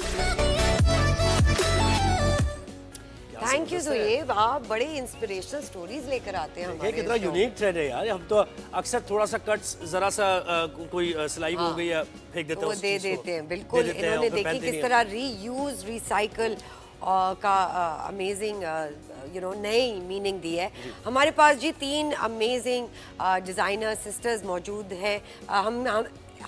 Thank you Zohaib. آپ بڑے انسپریشنل سٹوریز لے کر آتے ہیں. یہ کتنا یونیک ٹرینڈ ہے یار. ہم تو اکثر تھوڑا سا کٹس، ذرا سا کوئی سلائی ہو گئی ہے پھینک دیتے ہیں، وہ دے دیتے ہیں. بالکل. انہوں نے دیکھی کس طرح ری یوز ری سائیکل کا امیزنگ نئی میننگ دی ہے. ہمارے پاس جی 3 امیزنگ ڈیزائنر سسٹرز موجود ہیں.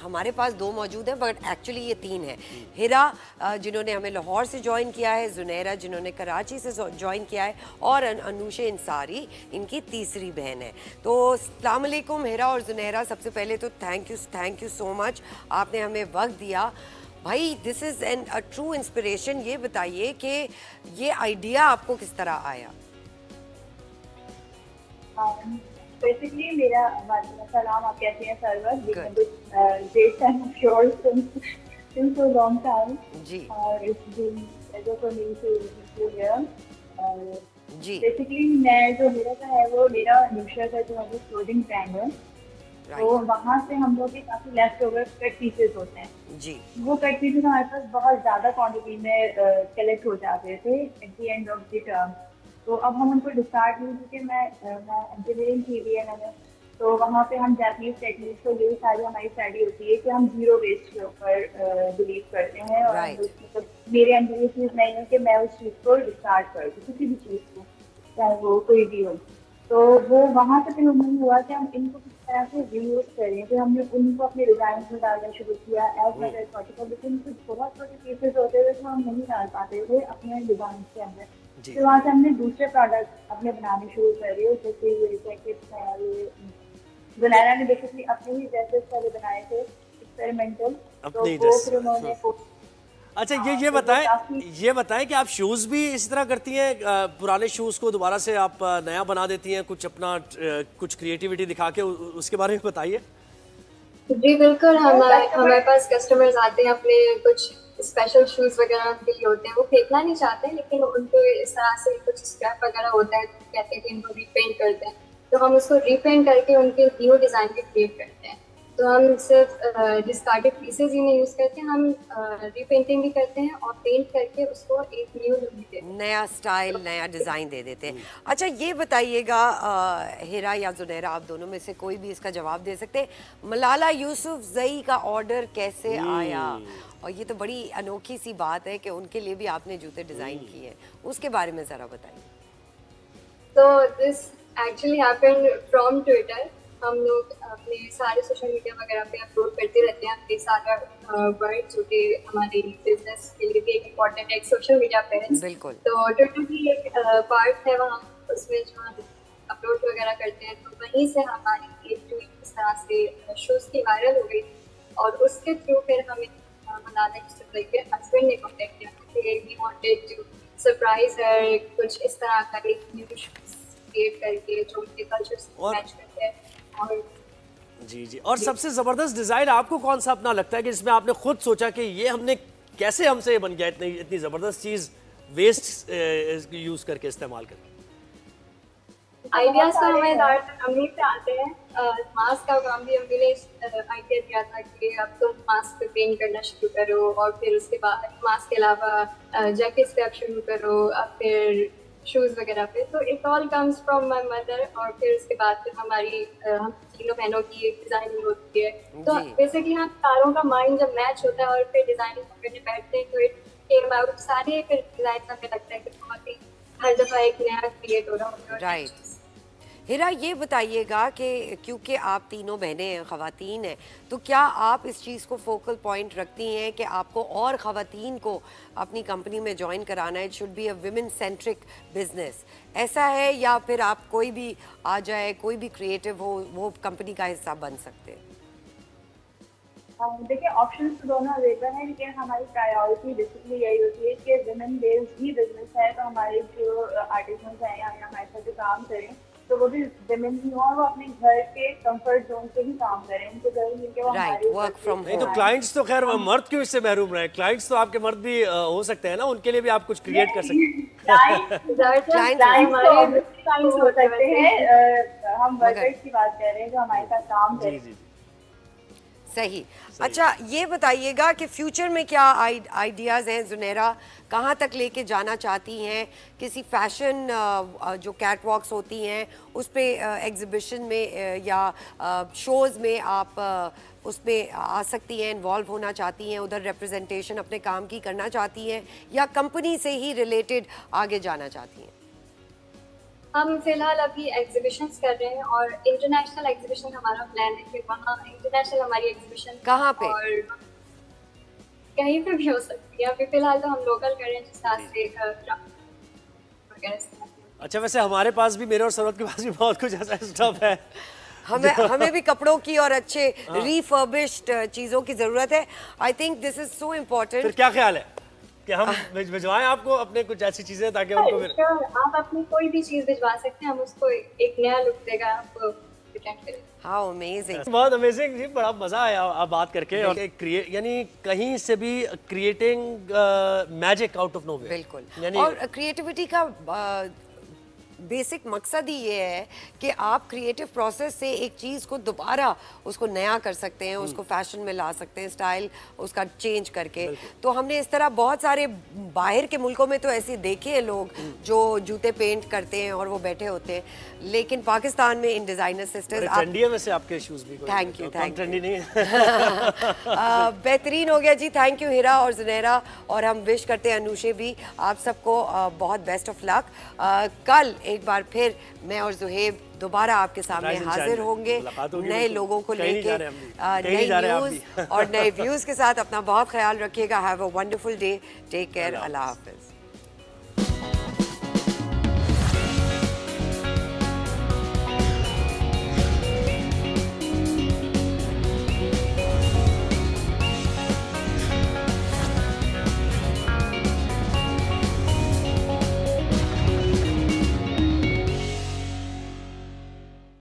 ہمارے پاس 2 موجود ہیں بٹ ایکچولی یہ 3 ہیں. ہرا جنہوں نے ہمیں لاہور سے جوائن کیا ہے، زنیرہ جنہوں نے کراچی سے جوائن کیا ہے، اور انوشے انصاری ان کی تیسری بہن ہے. تو السلام علیکم ہرا اور زنیرہ. سب سے پہلے تو تھینک یو سو مچ، آپ نے ہمیں وقت دیا. بھائی دس از این ٹرو انسپریشن. یہ بتائیے کہ یہ آئیڈیا آپ کو کس طرح آیا؟ بیسکلی میرا سلام، آپ کیسے ہیں سرور؟ جی بیسکلی میں جو میرا کا ہے وہ میرا نوشا کا جو ہے کلوتھنگ برانڈ ہے، تو وہاں سے ہم لوگ کے کافی لیفٹ اوور کٹ پیسز ہوتے ہیں جی. وہ کٹ پیسز ہمارے پاس بہت زیادہ کوانٹٹی میں کلیکٹ ہو جاتے تھے at the end of the term. تو اب ہم ان کو ڈسکارڈ نہیں، کیونکہ میں انجینئرنگ کی ہوئی ہے میں نے، تو وہاں پہ ہم جیپنیز ٹیکنیکس، تو یہی ساری ہماری اسٹڈی ہوتی ہے کہ ہم 0 ویسٹ کے اوپر بلیو کرتے ہیں. اور مطلب میرے اندر یہ چیز نہیں ہے کہ میں اس چیز کو ڈسکارڈ کر دوں، کسی بھی چیز کو، چاہے وہ کوئی بھی ہو. تو وہ وہاں سے پھر ہمیں ہوا کہ ہم ان کو کس طرح سے ری یوز کریں. پھر ہم نے ان کو اپنے ڈیزائنس میں ڈالنا شروع کیا ایز مچ ایز پاسبل، لیکن کچھ بہت چھوٹے پیسز ہوتے تھے تو ہم نہیں ڈال پاتے تھے اپنے ڈیزائنس کے اندر. پھر وہاں سے ہم نے دوسرے پروڈکٹ اپنے بنانے شروع کر دیے، جیسے یہ جیکٹس ہیں. یہ زنیرہ نے بیسکلی اپنے ہی ڈریسز پہلے بنائے تھے ایکسپیریمنٹل، تو وہ پھر انہوں نے. اچھا یہ بتائیں کہ آپ شوز بھی اسی طرح کرتی ہیں، پرانے شوز کو دوبارہ سے آپ نیا بنا دیتی ہیں، کچھ اپنا کچھ کریٹیوٹی دکھا کے، اس کے بارے میں بتائیے. جی بالکل. ہمارے پاس کسٹمرز آتے ہیں، اپنے کچھ اسپیشل شوز وغیرہ ان کے لیے ہوتے ہیں، وہ پھینکنا نہیں چاہتے لیکن ان کو اس طرح سے کچھ اسکریپ وغیرہ ہوتا ہے، کہتے ہیں کہ ان کو ری پینٹ کرتے ہیں، تو ہم اس کو ری پینٹ کر کے ان کے نیو ڈیزائن کے کریٹ کرتے ہیں. تو ہم صرف ڈسکارڈیڈ پیسز ہی نہیں یوز کرتے, ہم ری پینٹنگ بھی کرتے ہیں اور پینٹ کر کے اس کو ایک نیو لک دیتے ہیں, نیا سٹائل, نیا ڈیزائن دے دیتے ہیں. اچھا یہ بتائیے گا ہیرا یا زنیرہ, آپ دونوں میں سے کوئی بھی اس کا جواب دے سکتے ہیں, ملالہ یوسفزئی کا آرڈر کیسے آیا؟ اور یہ تو بڑی انوکھی سی بات ہے کہ ان کے لیے بھی آپ نے جوتے ڈیزائن کیے ہیں, اس کے بارے میں ذرا بتائیے. تو this actually happened from Twitter. ہم لوگ اپنے سارے سوشل میڈیا وغیرہ پہ اپلوڈ کرتے رہتے ہیں اپنے سارا ورک جو کہ ہمارے بزنس کے لیے بھی ایک امپورٹنٹ ہے, ایک سوشل میڈیا پہ. بالکل. تو ٹویٹر کی ایک پارٹ ہے وہاں, اس میں جو ہم اپلوڈ وغیرہ کرتے ہیں, تو وہیں سے ہماری ایک ٹویٹ اس طرح سے شوز کی وائرل ہو گئی, اور اس کے تھرو پھر ہمیں ملالہ یوسفزئی کے ہسبینڈ نے کانٹیکٹ کیا کہ وی وانٹیڈ ٹو سرپرائز ہر, کچھ اس طرح کا ایک نیو شوز کریٹ کر کے جو ان کے کلچر سے میچ کرتے ہیں. جی جی, اور سب سے زبردست ڈیزائن آپ کو کون سا اپنا لگتا ہے کہ جس میں آپ نے خود سوچا کہ یہ ہم نے کیسے ہم سے یہ بن گیا اتنی زبردست چیز ویسٹ یوز کر کے استعمال کر کے؟ آئیڈیاز تو ہمیں امی سے آتے ہیں. ماسک کا کام بھی امی نے آئیڈیا دیا تھا کہ اب تم ماسک پہ پینٹ کرنا شروع کرو, اور پھر اس کے بعد ماسک کے علاوہ جیکٹس پہ اب شروع کرو, اب پھر شوز وغیرہ پہ. تو it all comes from my mother, اور پھر اس کے بعد پھر ہماری ہم تینوں بہنوں کی ایک ڈیزائننگ ہوتی ہے. تو بیسکلی ہم چاروں کا مائنڈ جب میچ ہوتا ہے اور پھر ڈیزائننگ کرنے بیٹھتے ہیں, تو اٹ کیم آؤٹ سارے پھر ڈیزائن ہمیں لگتا ہے کہ بہت ہی ہر دفعہ ایک نیا کریٹ ہو رہا ہوتا ہے. رائٹ. ہیرا یہ بتائیے گا کہ کیونکہ آپ تینوں بہنیں ہیں, خواتین ہیں, تو کیا آپ اس چیز کو فوکل پوائنٹ رکھتی ہیں کہ آپ کو اور خواتین کو اپنی کمپنی میں جوائن کرانا ہے؟ It should be a women centric business, ایسا ہے, یا پھر آپ کوئی بھی آ جائے, کوئی بھی کریٹو ہو, وہ کمپنی کا حصہ بن سکتے ہیں؟ دیکھیں آپشنس تو دونوں اویلیبل ہیں, لیکن ہماری پرائیورٹی بیسکلی یہی ہوتی ہے کہ ویمن بیسڈ ہی بزنس ہے. تو ہمارے جو آرٹیزنس ہیں یا ہمارے ساتھ جو کام کریں تو وہ بھی ویمن ہی ہوں, اور وہ اپنے گھر کے کمفرٹ زون سے بھی کام کریں. ان کو ضروری نہیں کہ وہ ہمارے نہیں تو کلائنٹس تو خیر مرد کیوں اس سے محروم رہے؟ کلائنٹس تو آپ کے مرد بھی ہو سکتے ہیں نا, ان کے لیے بھی آپ کچھ کریٹ کر سکتے ہیں. کلائنٹس ہو سکتے ہیں, ہم ورکرز کی بات کر رہے ہیں جو ہمارے ساتھ کام کریں. صحیح. اچھا یہ بتائیے گا کہ فیوچر میں کیا آئیڈیاز ہیں؟ زنیرہ کہاں تک لے کے جانا چاہتی ہیں؟ کسی فیشن جو کیٹ واکس ہوتی ہیں اس پہ ایگزیبیشن میں یا شوز میں آپ اس پہ آ سکتی ہیں, انوالو ہونا چاہتی ہیں, ادھر ریپرزنٹیشن اپنے کام کی کرنا چاہتی ہیں, یا کمپنی سے ہی ریلیٹڈ آگے جانا چاہتی ہیں؟ ہم فی الحال ابھی ایگزیبیشنز کر رہے ہیں, اور انٹرنیشنل ایگزیبیشن ہمارا پلان ہے کہ وہاں انٹرنیشنل ہماری ایگزیبیشن کہاں پہ؟ اور کہیں پہ بھی ہو سکتی ہے. ابھی فی الحال تو ہم لوکل کر رہے ہیں, جس طرح سے. اچھا ویسے ہمارے پاس بھی, میرے اور سرورت کے پاس بھی بہت کچھ ایسا اسٹف ہے, ہمیں بھی کپڑوں کی اور اچھے ریفربشڈ چیزوں کی ضرورت ہے. I think this is so important. پھر کیا خیال ہے کہ ہم بھجوائیں آپ کو اپنے کچھ ایسی چیزیں تاکہ ان کو آپ اپنی کوئی بھی چیز بھجوا سکتے ہیں, ہم اس کو ایک نیا لک دے گا آپ کو. ہاؤ امیزنگ, بہت امیزنگ جی, بڑا مزہ آیا آپ بات کر کے. یعنی کہیں سے بھی creating magic out of nowhere. بالکل. اور کریٹیوٹی کا بیسک مقصد ہی یہ ہے کہ آپ کریٹو پروسیس سے ایک چیز کو دوبارہ اس کو نیا کر سکتے ہیں, اس کو فیشن میں لا سکتے ہیں, سٹائل اس کا چینج کر کے. تو ہم نے اس طرح بہت سارے باہر کے ملکوں میں تو ایسے دیکھے ہیں لوگ جو جوتے پینٹ کرتے ہیں اور وہ بیٹھے ہوتے ہیں, لیکن پاکستان میں ان ڈیزائنر سسٹرز ٹرینڈی ہے ویسے آپ کے شوز بھی. تھینک یو, تھینک ٹرینڈی نہیں ہے. بہترین ہو گیا جی. تھینک یو ہیرا اور زنیرہ, اور ہم وش کرتے ہیں انوشے بھی آپ سب کو بہت بیسٹ آف لک. کل ایک بار پھر میں اور زہیب دوبارہ آپ کے سامنے حاضر ہوں گے نئے لوگوں کو لے کے, نئی نیوز اور نئے ویوز کے ساتھ. اپنا بہت خیال رکھیے گا. Have a wonderful day. Take care. اللہ حافظ.